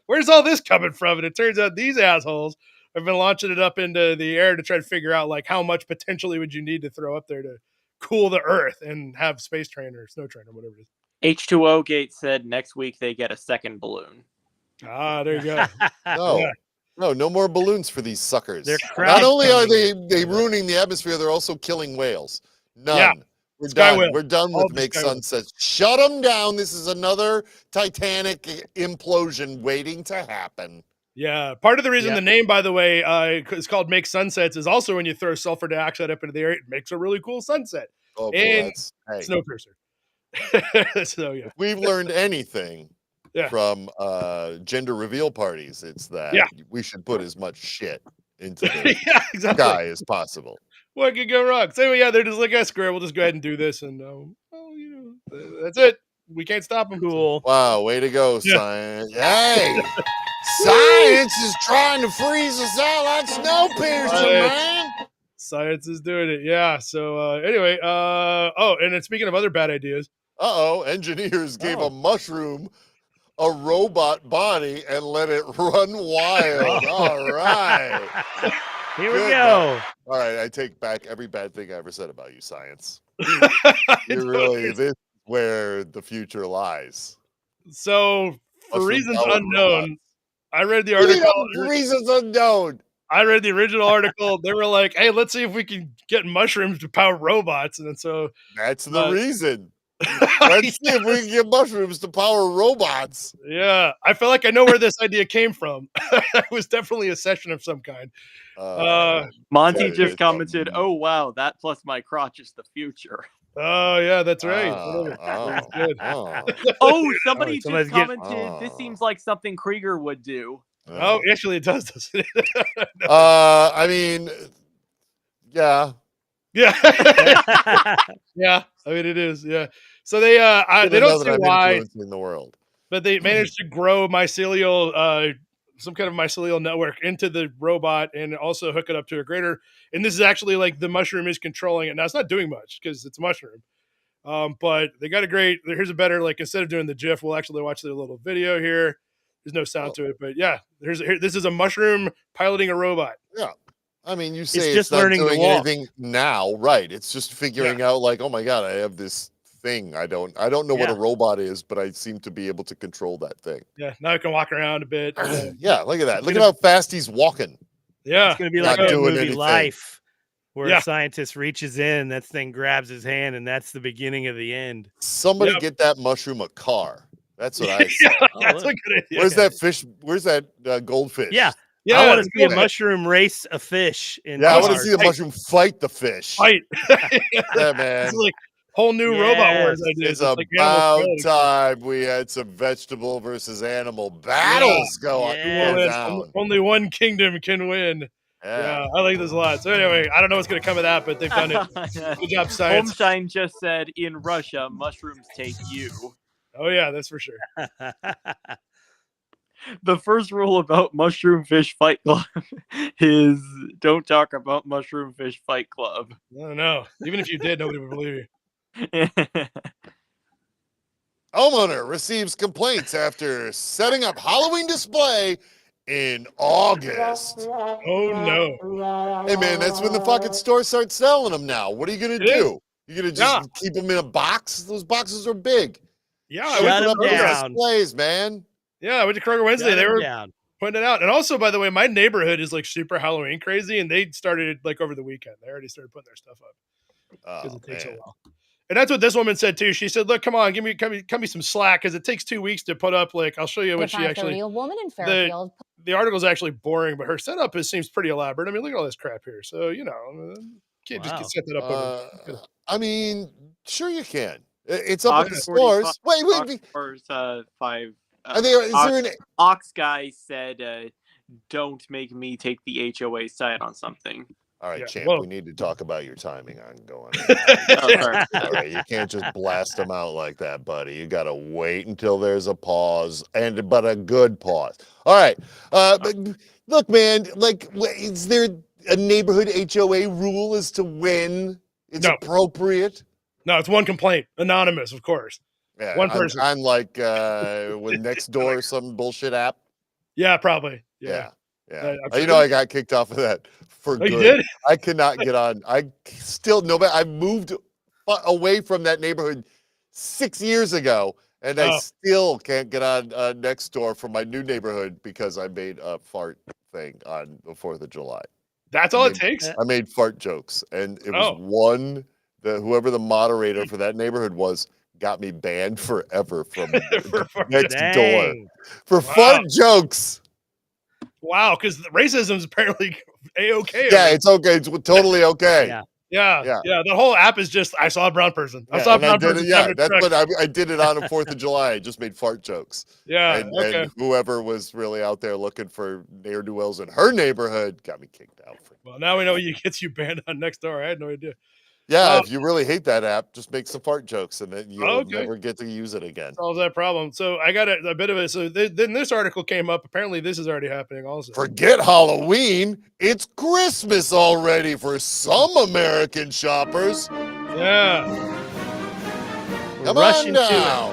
where's all this coming from? And it turns out these assholes have been launching it up into the air to try to figure out like how much potentially would you need to throw up there to cool the earth and have space train or snow train or whatever it is. H2O Gate said next week they get a second balloon. There you go. No. Yeah. No more balloons for these suckers. They're Not only are crowdfunding. they ruining the atmosphere, they're also killing whales. None. Yeah. We're Sky done. whale. We're done All with the Make sky whale. Sunsets. Shut them down. This is another Titanic implosion waiting to happen. Yeah, part of the reason Yeah. the name, by the way, is called Make Sunsets is also when you throw sulfur dioxide up into the air, it makes a really cool sunset. Oh, And that's hey. Snowpiercer. So yeah, If we've learned anything Yeah. from gender reveal parties, it's that Yeah. we should put as much shit into the yeah, exactly. sky as possible. What could go wrong? So yeah, they're just like, screw it, we'll just go ahead and do this, and that's it. We can't stop them. Cool. Wow, way to go, Yeah. science. Hey, science is trying to freeze us out like Snowpiercer, Science. man. Science is doing it. Yeah. So anyway, and then speaking of other bad ideas, Uh-oh, engineers gave Oh. a mushroom a robot body and let it run wild. All right. Here we Good go. All right, I take back every bad thing I ever said about you, science. I You're don't really, understand. this is where the future lies. So for Mushroom reasons powered unknown, robots. I read the You mean article. for reasons unknown. I read the original article. They were like, "Hey, let's see if we can get mushrooms to power robots." And then so That's the reason. Let's Let's see if we can get mushrooms to power robots. Yeah, I feel like I know where this idea came from. It was definitely a session of some kind. Monty That just is commented, "Oh wow, that plus my crotch is the future." Oh yeah, that's right. Oh, Good. Oh, somebody just somebody's getting- commented, "This seems like something Krieger would do." Oh, actually, it does, doesn't it? I mean, yeah. Yeah, yeah. I mean, it is. Yeah. So they They don't see why, influencing the world. but they managed to grow mycelial, some kind of mycelial network into the robot and also hook it up to a grater. And this is actually like the mushroom is controlling it. Now it's not doing much because it's a mushroom. But they got a great, here's a better, like instead of doing the GIF, we'll actually watch their little video here. There's no sound to it, but yeah, this is a mushroom piloting a robot. Yeah. I mean, you say just not learning to doing walk. anything now, right? It's just figuring out like, oh my God, I have this thing. I don't know what a Yeah. robot is, but I seem to be able to control that thing. Yeah, now I can walk around a bit. Yeah, look at that. Look at how fast he's walking. Yeah, It's going to be Not like a doing movie anything. Life, where Yeah. a scientist reaches in, that thing grabs his hand, and that's the beginning of the end. Somebody Yep. get that mushroom a car. That's what I say. yeah, Oh, that's look. a good idea. Where's that fish? Where's that goldfish? Yeah, Yeah, I want to see a good. mushroom race a fish. In Yeah, I want to Mars. see the mushroom fight the fish. Fight. Yeah, man. It's like whole new robot wars Yes. ideas. It's like Animal about Fidelity. time we had some vegetable versus animal battles go Yeah. go Only- down. Only one kingdom can win. Yeah, Yeah. I like this a lot. So anyway, I don't know what's going to come of that, but they've done it. Good job, science. Homeshine just said, "In Russia, mushrooms take you." Oh yeah, that's for sure. The first rule about Mushroom Fish Fight Club is don't talk about Mushroom Fish Fight Club. I don't know. Even if you did, nobody would believe you. Homeowner receives complaints after setting up Halloween display in August. Oh no. Hey man, that's when the fucking store starts selling them now. What are you gonna It do? You're gonna just Yeah. keep them in a box? Those boxes are big. Yeah, I Shut went to them Kroger. down. Displays, man. Yeah, I went to Kroger Wednesday. Shut They him were down. pointing it out. And also, by the way, my neighborhood is like super Halloween crazy, and they started like over the weekend. They already started putting their stuff up because Oh, it takes man. a while. And that's what this woman said too. She said, "Look, come on, cut me some slack because it takes 2 weeks to put up." Like, I'll show you what she actually. A woman in Fairfield. The article is actually boring, but her setup seems pretty elaborate. I mean, look at all this crap here. So Can't just Wow. set that up over. I mean, sure you can. It's up at the Ox stores. 45, Wait. Ox Wars, 5. Are there, is there an Ox guy said, "Don't make me take the HOA side on something." All right, Yeah, champ, well- we need to talk about your timing on going. Oh, sorry. All right, you can't just blast them out like that, buddy. You got to wait until there's a pause, but a good pause. All right, but look, man, like, is there a neighborhood HOA rule as to when it's No. appropriate? No, it's one complaint, anonymous, of course. Yeah, One person. I'm like with Nextdoor, some bullshit app. Yeah, probably. Yeah. I'm You sure know, I got kicked off of that for good. you did? I cannot get on. I still I moved away from that neighborhood 6 years ago, and I still can't get on Nextdoor from my new neighborhood because I made a fart thing on the 4th of July. That's all it takes? I made fart jokes, and it was whoever the moderator for that neighborhood was got me banned forever from Nextdoor for fart jokes. Wow, because racism is apparently A-okay. Yeah, it's okay. It's totally okay. Yeah. The whole app is just, I saw a brown person. I saw a brown person. That's what I did it on the 4th of July. I just made fart jokes. Yeah, and whoever was really out there looking for ne'er-do-wells in her neighborhood got me kicked out. Well, now we know it gets you banned on Nextdoor. I had no idea. Yeah, if you really hate that app, just make some fart jokes, and then you'll never get to use it again. Solves that problem. So I got a bit of it. So then this article came up. Apparently, this is already happening also. Forget Halloween. It's Christmas already for some American shoppers. Yeah. Come on down.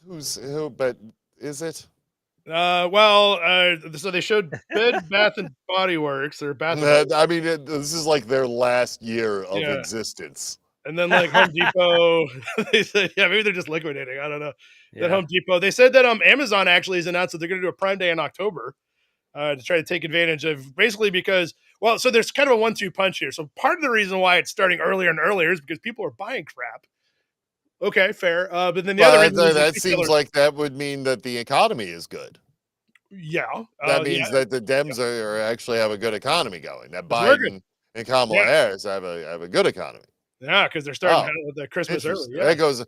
Who? But is it? So they showed Bed Bath and Body Works or Bath. I mean, this is like their last year of existence. And then like Home Depot, they said, maybe they're just liquidating. I don't know. Yeah. That Home Depot, they said that Amazon actually has announced that they're going to do a Prime Day in October to try to take advantage of basically because, so there's kind of a 1-2 punch here. So part of the reason why it's starting earlier and earlier is because people are buying crap. Okay, fair. But then the other reason that seems like that would mean that the economy is good. Yeah. That means that the Dems are actually have a good economy going. That Biden and Kamala Harris have a good economy. Yeah, because they're starting with the Christmas early. Yeah. That goes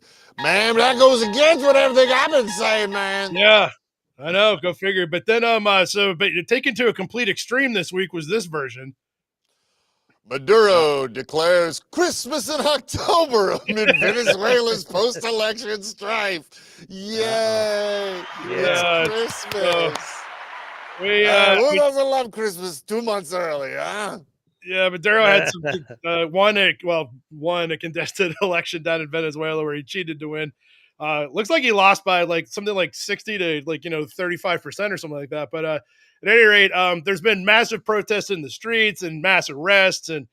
against what everything I've been saying, man. Yeah, I know. Go figure. But then, but taken to a complete extreme this week was this version. Maduro declares Christmas in October amid Venezuela's post-election strife. Yay! It's Christmas. Who doesn't love Christmas 2 months early, huh? Yeah, Maduro had some won a contested election down in Venezuela where he cheated to win. Looks like he lost by like something like 60 to 35% or something like that. But at any rate, there's been massive protests in the streets and mass arrests and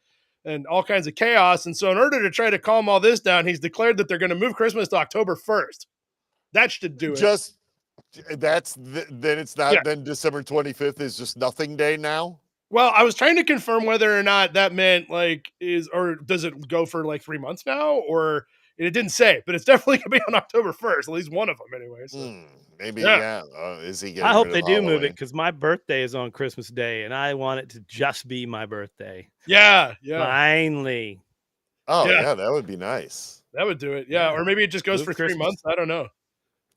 all kinds of chaos. And so in order to try to calm all this down, he's declared that they're going to move Christmas to October 1st. That should do it. Then it's not. Then December 25th is just nothing day now. Well, I was trying to confirm whether or not that meant or does it go for like 3 months now, or it didn't say, but it's definitely gonna be on October 1st, at least one of them anyway. So. Maybe, is he getting I hope rid they of do Halloween? move it because my birthday is on Christmas Day, and I want it to just be my birthday. Yeah. Finally. Oh, yeah, that would be nice. That would do it. Yeah, or maybe it just goes for 3 months. I don't know.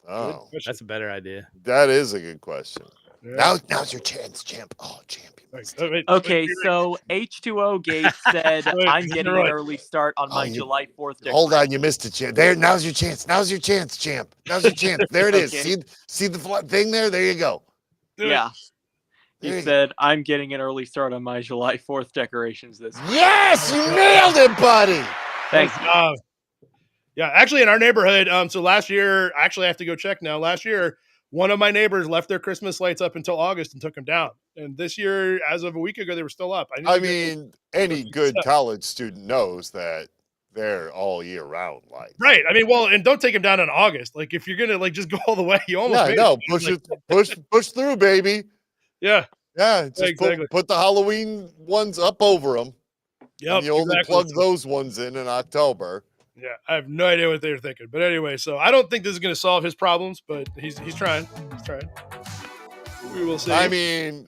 Oh, that's a better idea. That is a good question. Yeah. Now's your chance, champ. Oh, champ. Okay, so H2O Gate said I'm getting an early start on my July 4th. Hold on, you missed it, champ. There, now's your chance. Now's your chance, champ. Now's your chance. There it is. See the thing there? There you go. Yeah. He said I'm getting an early start on my July 4th decorations this week. Yes, you nailed it, buddy. Thanks. Yeah, actually in our neighborhood, so last year, actually I have to go check now. Last year, one of my neighbors left their Christmas lights up until August and took them down. And this year, as of a week ago, they were still up. I mean, any good college student knows that they're all year round lights. Right. I mean, well, and don't take them down in August. Like if you're gonna just go all the way, you almost push through, baby. Yeah. Yeah. Just put the Halloween ones up over them. Yeah. You only plug those ones in October. Yeah, I have no idea what they were thinking. But anyway, so I don't think this is going to solve his problems, but he's trying. He's trying. We will see. I mean,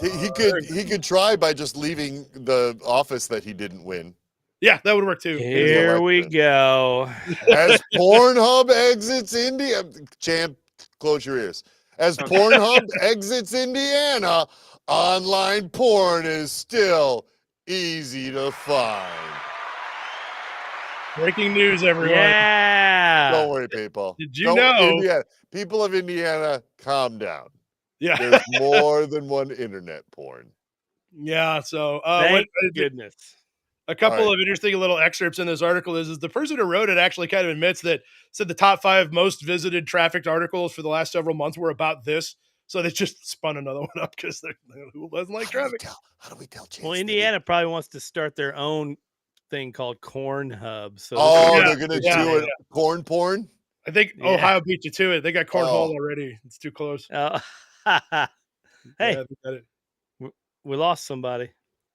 He could try by just leaving the office that he didn't win. Yeah, that would work too. Here we go. As Pornhub exits India, champ, close your ears. As Pornhub exits Indiana, online porn is still easy to find. Breaking news, everyone. Yeah. Don't worry, people. Did you know? Indiana, people of Indiana, calm down. Yeah. There's more than one internet porn. Yeah. So, Thank goodness. a couple All right. of interesting little excerpts in this article is the person who wrote it actually kind of admits that said the top 5 most visited trafficked articles for the last several months were about this. So they just spun another one up because who doesn't like traffic? How do we tell? Chance Well, Indiana probably wants to start their own thing called Corn Hub. So they're gonna do it. Porn. I think Ohio beat you to it. They got cornhole already. It's too close. Hey, Yeah, they got it. we lost somebody.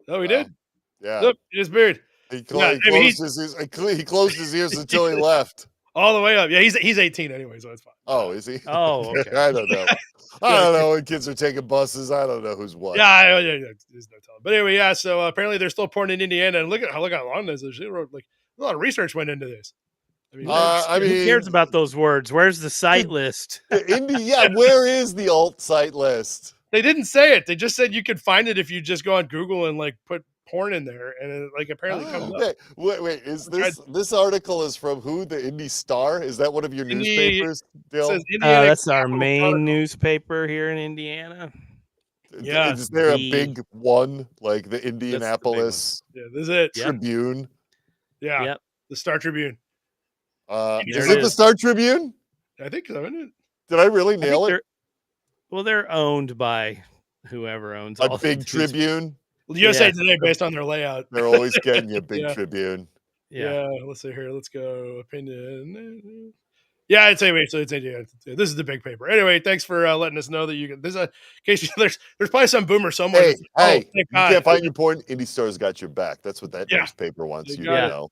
Oh, we did. Yeah. Look, he disappeared. He closed his ears until he left. All the way up. Yeah, he's 18 anyway, so it's fine. Oh, is he? Oh, okay. I don't know. I don't know when kids are taking buses. I don't know who's what. Yeah, there's no telling. But anyway, yeah. So apparently there's still porn in Indiana, and look how long this is. Like a lot of research went into this. I mean, who cares about those words? Where's the site list? Where is the alt site list? They didn't say it. They just said you could find it if you just go on Google and like put porn in there, and it apparently comes up. Wait, is this article is from who? The Indy Star? Is that one of your newspapers, Bill? That's our main newspaper here in Indiana. Yeah. Is there a big one like the Indianapolis this is it. Tribune? Yeah. Yep. The Star Tribune. Is it the Star Tribune? I think so, isn't it? Did I really nail it? Well, they're owned by whoever owns a big Tribune. USA Today, based on their layout. They're always getting you a big Tribune. Yeah. Let's see here. Let's go. Opinion. Yeah, I'd say so. This is the big paper. Anyway, thanks for letting us know that you can. There's there's probably some boomer somewhere. Hey, you can't find your porn. Indy Star's got your back. That's what that newspaper wants you to know.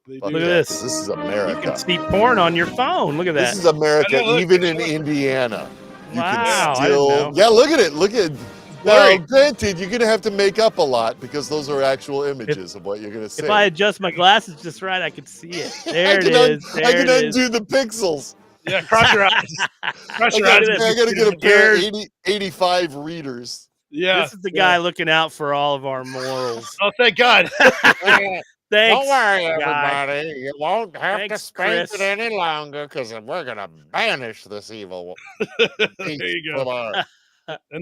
Look at this. This is America. You can see porn on your phone. Look at that. This is America, even in Indiana. You wow. can still, look at it. Look at it. Now, granted, you're going to have to make up a lot because those are actual images of what you're going to say. If I adjust my glasses just right, I could see it. There it is. I can undo the pixels. Yeah, cross your eyes. I got to get a pair of 85 readers. Yeah. This is the guy looking out for all of our morals. Oh, thank God. Thanks. Don't worry, everybody. You won't have to spend it any longer because we're going to banish this evil. There you go.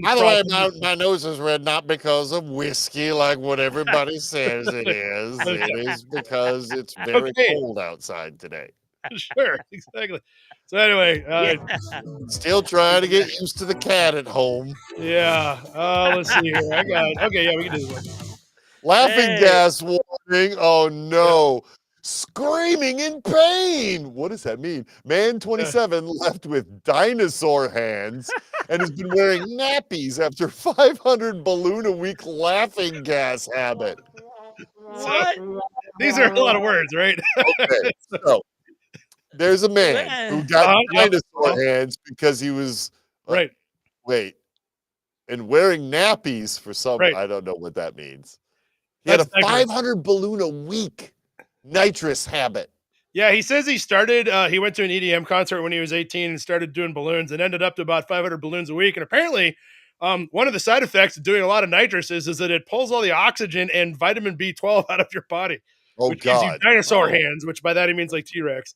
By the way, my nose is red not because of whiskey like what everybody says it is. It is because it's very cold outside today. Sure, exactly. So anyway, still trying to get used to the cat at home. Yeah. Let's see here. I got it. Okay, yeah, we can do this one. Laughing gas warning. Oh no. Screaming in pain. What does that mean? Man 27 left with dinosaur hands and has been wearing nappies after 500 balloon a week laughing gas habit. What? These are a lot of words, right? Okay, so there's a man who got dinosaur hands because he was right. Wait, and wearing nappies for some. I don't know what that means. He had a 500 balloon a week nitrous habit. Yeah, he says he started, he went to an EDM concert when he was 18 and started doing balloons and ended up to about 500 balloons a week. And apparently, one of the side effects of doing a lot of nitrous is that it pulls all the oxygen and vitamin B12 out of your body. Which gives you dinosaur hands, which by that he means like T-Rex.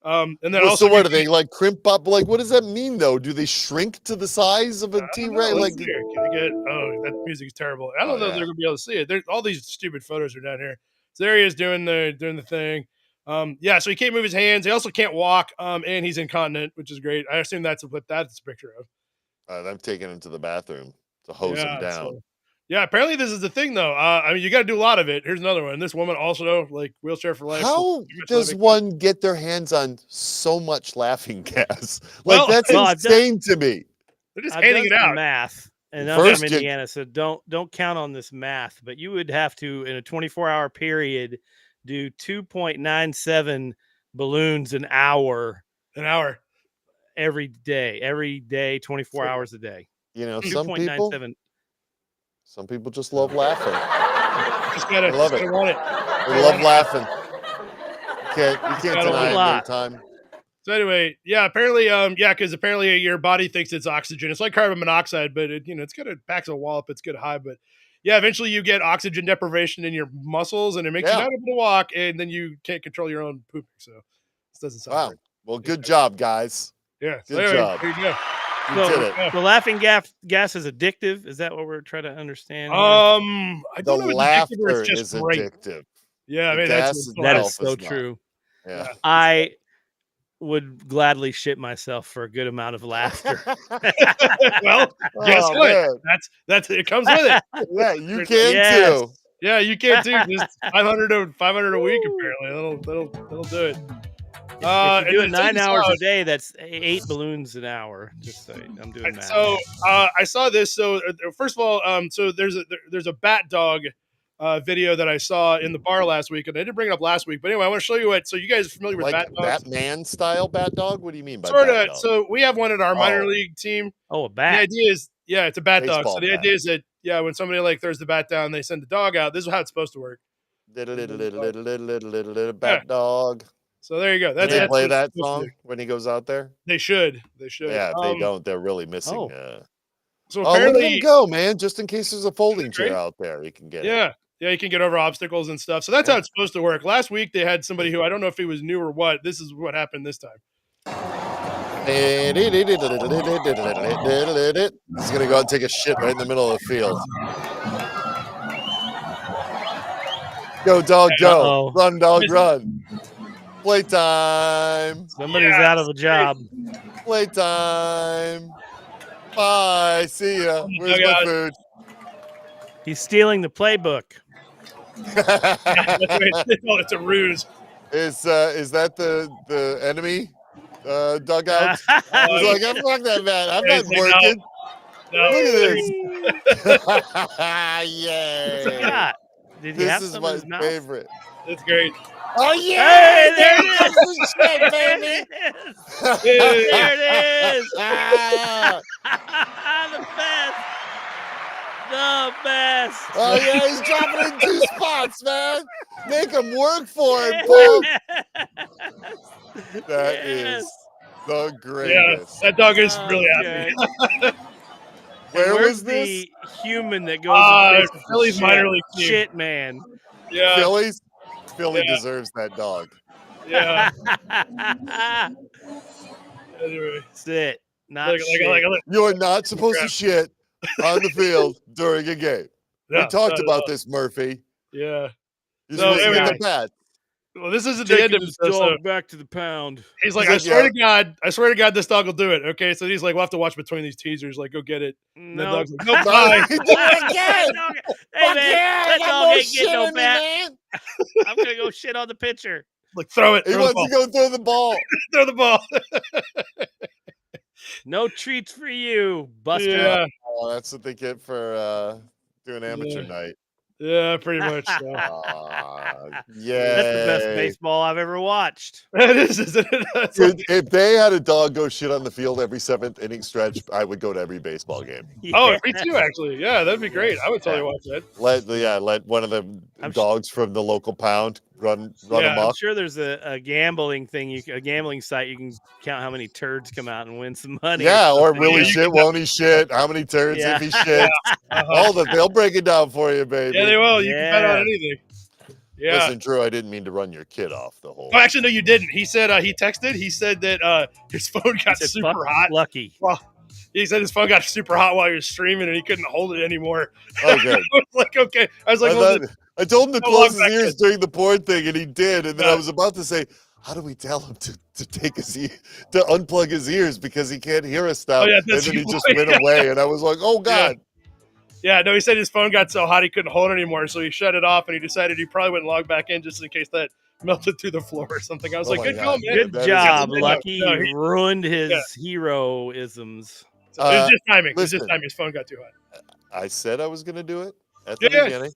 And then also, so what do they like crimp up? Like, what does that mean though? Do they shrink to the size of a T-Rex? Like, can I get? Oh, that music is terrible. I don't know if they're gonna be able to see it. All these stupid photos are down here. So there he is doing the thing. So he can't move his hands. He also can't walk. And he's incontinent, which is great. I assume that's what that's a picture of. I'm taking him to the bathroom to hose him down. So, apparently this is the thing though. I mean, you got to do a lot of it. Here's another one. This woman also like wheelchair for life. How does one get their hands on so much laughing gas? Like that's insane to me. They're just handing it out. Math. And I'm from Indiana, so don't count on this math. But you would have to, in a 24-hour period, do 2.97 balloons an hour. Every day, 24 hours a day. You know, some people. Some people just love laughing. Just gotta, I love just it. gotta want it. They love laughing. You can't gotta deny it their laugh. time. So anyway, yeah, apparently, yeah, because apparently your body thinks it's oxygen. It's like carbon monoxide, but it's got a packs a wallop. It's good high, but yeah, eventually you get oxygen deprivation in your muscles, and it makes you Yeah. not able to walk, and then you can't control your own pooping. So this doesn't sound Wow. great. Well, good job, guys. Yeah. So Good anyway, job. there you go. You did it. The laughing gas is addictive. Is that what we're trying to understand? Here? I The don't know if it's addictive or laughter it's just is great. addictive. Yeah, I The mean gas That is itself so not. true. Yeah. I would gladly shit myself for a good amount of laughter. Well, guess Oh, what? man. That's it comes with it. Yeah, you can Yes. too. Yeah, you can't do just 500 a week. Apparently, that'll do it. If you and do it then 9 check this hours a out. day, that's 8 balloons an hour. Just so I'm doing math. So I saw this. So first of all, so there's a bat dog video that I saw in the bar last week, and I didn't bring it up last week. But anyway, I want to show you what. So you guys are familiar with Like bat dogs? Batman style bat dog? What do you mean by Sort bat of. dog? So we have one at our minor Oh. league team. Oh, a The bat. idea is, yeah, it's a bat dog. Baseball So the bat. idea is that, yeah, when somebody like throws the bat down, they send the dog out. This is how it's supposed to work. Little bat dog. So there you go. Did That's they that's play what it's that supposed to song when he goes out there? They should. They should. Yeah, if they don't, they're really missing. oh. So Oh, look at apparently, him go, man! Just in case there's a folding Great. chair out there, you can get it. yeah, you can get over obstacles and stuff. So that's how it's supposed to work. Last week they had somebody who I don't know if he was new or what. This is what happened this time. He's gonna go out and take a shit right in the middle of the field. Go, dog, go! Uh-oh. Run, dog, run! Playtime! Somebody's out of a job. Playtime! Bye. See ya. Where's my food? He's stealing the playbook. That's right. It's a ruse. Is that the enemy dugout? He's like, I'm not that bad. I'm not He's like, working. No, Look at this. Yay. What's he got? Did he This have is some my in his mouth? favorite. That's great. Oh yeah! Hey, there it is! Shit, baby. There it is! Ah. The best! The best! Oh yeah, he's dropping it in 2 spots, man. Make him work for it, Paul. That is Yes. the Yeah, greatest. that dog is really Okay. happy. Where Where's was this? the human that goes and fixes the Philly's shit? minor league team. Shit, man. Yeah, Phillies? Philly Yeah. deserves that dog. yeah. That's Anyway, it. Not like, shit. You're not supposed to shit on the field during a game. no, We talked no, about no. this, Murphy. Yeah. You're So supposed to hit anyway. the bat. Well, this isn't the end Taking of it. this though, dog So back to the pound. he's like, He's I like, swear to God, this dog will do it. Okay, so he's like, we'll have to watch between these teasers. Like, go get it. And the No. dog's like, no, bye. He did it again. Hey, Fuck man, yeah, I that got dog more ain't shit getting no in me, bat. man. I'm going to go shit on the pitcher. Like, throw it. He Throw the wants ball. to go throw the ball. Throw the ball. No treats for you, Buster. Yeah, Oh, that's what they get for doing amateur Yeah. night. yeah, pretty much. So. Yeah. That's the best baseball I've ever watched. That is, isn't it? That's Dude, if they had a dog go shit on the field every 7th inning stretch, I would go to every baseball game. Oh, Yeah. me too, actually. Yeah, that'd be great. I would totally watch that. Let one of the I'm dogs from the local pound run Yeah, I'm amok. sure there's a gambling thing, a gambling site you can count how many turds come out and win some money. Yeah, or something. really you shit, won't he shit? How many turns Yeah. if he shit? All that they'll break it down for you, baby. Yeah, they will. You can bet on Yeah. anything. Yeah. Listen, Drew, I didn't mean to run your kid off the whole. Oh, actually, no, you didn't. He said he texted. He said that his phone He got said, super "Fuck hot. Lucky. Well, he said his phone got super hot while he was streaming, and he couldn't hold it anymore. Oh, good. I was like, okay. I was like, I told him to I'll close log back his ears in. during the porn thing, and he did. And then Yeah. I was about to say, how do we tell him to take his to unplug his ears because he can't hear us now? Oh, yeah, and that's then he the just point. went away, and I was like, oh god. yeah, no, he said his phone got so hot he couldn't hold it anymore, so he shut it off, and he decided he probably wouldn't log back in just in case that melted through the floor or something. I was Oh like, my good God. call, man. Good That is job, good. Lucky. No, You ruined his heroisms. So it was just timing. It was just listen. timing. His phone got too hot. I said I was going to do it at the Yeah. beginning.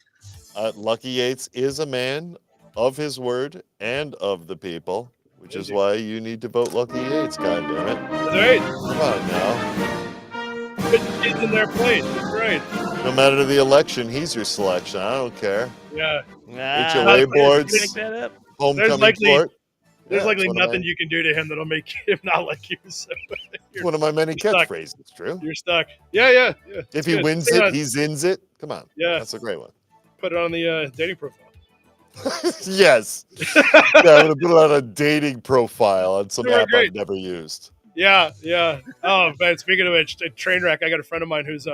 Lucky Yates is a man of his word and of the people, which is Indeed. why you need to vote Lucky Yates, goddammit. That's right. Come on now. Put the kids in their place. That's right. No matter the election, he's your selection. I don't care. Yeah. HOA boards, Make that up. homecoming court. There's Yeah, likely it's one of nothing my- you can do to him that'll make him not like you. So It's one of my many you're stuck. catchphrases, Drew. You're stuck. Yeah. If he wins it, he zins it. Come on. Yeah. That's a great one. Put it on the dating profile. Yes. Yeah, I'm going to put it on a dating profile on some app Great. I've never used. Yeah. Oh, man, speaking of which, a train wreck, I got a friend of mine who's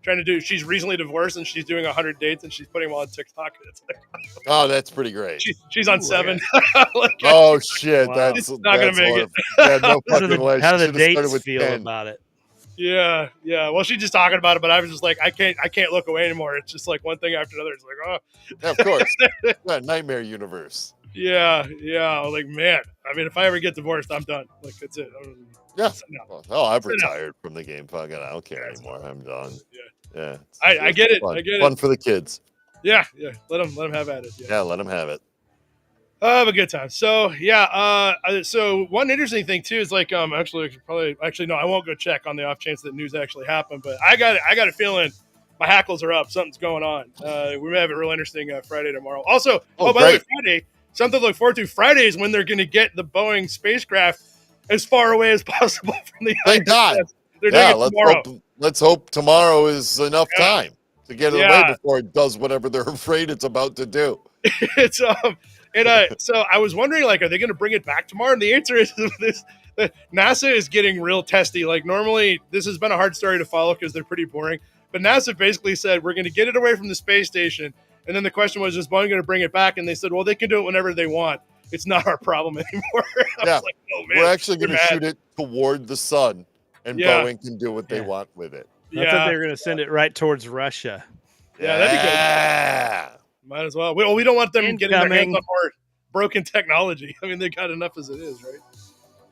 trying to do, she's recently divorced and she's doing 100 dates and she's putting them on TikTok. It's like, Oh, that's pretty great. she's on 7. Like, Oh, shit. Wow. That's It's not gonna that's make it. horrible. Yeah, no How do fucking way. how do She the should've started dates with feel 10. about it? Yeah. Well, she's just talking about it, but I was just like, I can't look away anymore. It's just like one thing after another. It's like, oh, Yeah, of course. Yeah, nightmare universe. yeah. I was like, man, I mean, if I ever get divorced, I'm done. Like, that's it. Yeah. No. Oh, I've Enough. retired from the game. Fuck it. I don't care anymore. I'm done. Yeah. I get it. Fun. I get it. Fun for the kids. Yeah. Let them have at it. Yeah. Yeah, let them have it. Have a good time. So yeah. So one interesting thing too is like actually no, I won't go check on the off chance that news actually happened, but I got a feeling my hackles are up. Something's going on. We may have a real interesting Friday tomorrow. Also, by the way, Friday, something to look forward to. Friday is when they're going to get the Boeing spacecraft as far away as possible from the Thank God. They're doing it tomorrow. Let's hope tomorrow is enough time to get it away before it does whatever they're afraid it's about to do. It's so I was wondering, like, are they going to bring it back tomorrow? And the answer is this: NASA is getting real testy. Like, normally this has been a hard story to follow because they're pretty boring. But NASA basically said we're going to get it away from the space station, and then the question was, is Boeing going to bring it back? And they said, well, they can do it whenever they want. It's not our problem anymore. I was like, oh, man, we're actually going to shoot it toward the sun, and Boeing can do what they want with it. I thought they were going to send it right towards Russia. Yeah, that'd be good. Might as well. We don't want them getting their hands on more broken technology. I mean, they got enough as it is, right?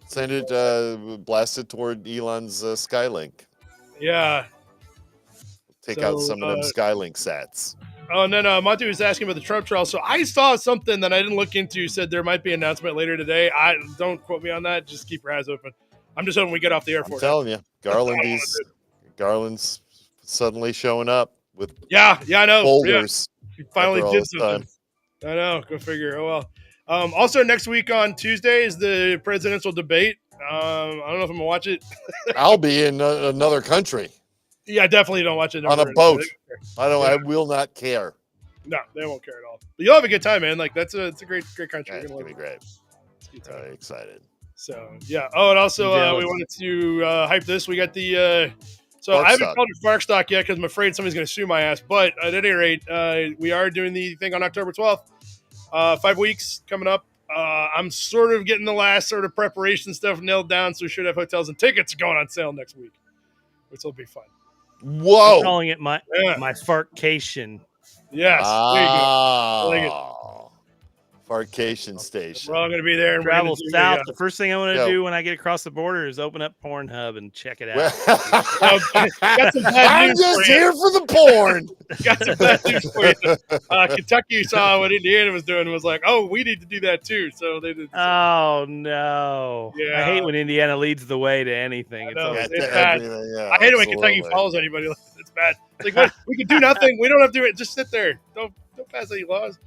Send it, blast it toward Elon's Skylink. Yeah. Take out some of them Skylink sats. Oh, no. Monty was asking about the Trump trial. So I saw something that I didn't look into, said there might be an announcement later today. Don't quote me on that. Just keep your eyes open. I'm just hoping we get off the air for it. I'm telling you, Garland's suddenly showing up with I know. folders. He finally did something. I know. Go figure. Oh, well. Also, next week on Tuesday is the presidential debate. I don't know if I'm going to watch it. I'll be in another country. Yeah, I definitely don't watch it. On a boat. I will not care. No, they won't care at all. But you'll have a good time, man. Like, it's a great country. Yeah, it's going to be great. Very excited. So, yeah. Oh, and also, we wanted to hype this. We got the... So Fark I haven't stock. called it Fark stock yet because I'm afraid somebody's going to sue my ass. But at any rate, we are doing the thing on October 12th. 5 weeks coming up. I'm sort of getting the last sort of preparation stuff nailed down, so we should have hotels and tickets going on sale next week, which will be fun. Whoa! I'm calling it my Farkcation. Yes. There you go. There you Farkation station. We're all going to be there. And Travel south. The first thing I want to do when I get across the border is open up Pornhub and check it out. Got some bad news I'm just for you. here for the porn. Got some bad news for you. Kentucky saw what Indiana was doing and was like, oh, we need to do that too. So they did. Oh, no. Yeah. I hate when Indiana leads the way to anything. I know. It's It's bad. Yeah, I hate it when Kentucky follows anybody. It's bad. It's like, what? We can do nothing. We don't have to do it. Just sit there. Don't pass any laws.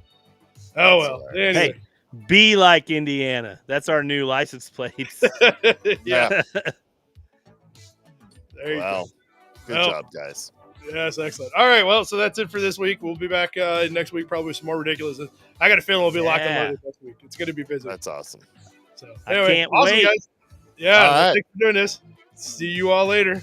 Oh, well. Anyway. Hey, be like Indiana. That's our new license plates. Yeah. There you Wow. go. Good job, guys. Yes, excellent. All right, well, so that's it for this week. We'll be back next week, probably with some more ridiculous. I got a feeling we'll be locked and loaded next week. It's going to be busy. That's awesome. So I anyway, can't awesome, wait. guys. Yeah, All right. thanks for doing this. See you all later.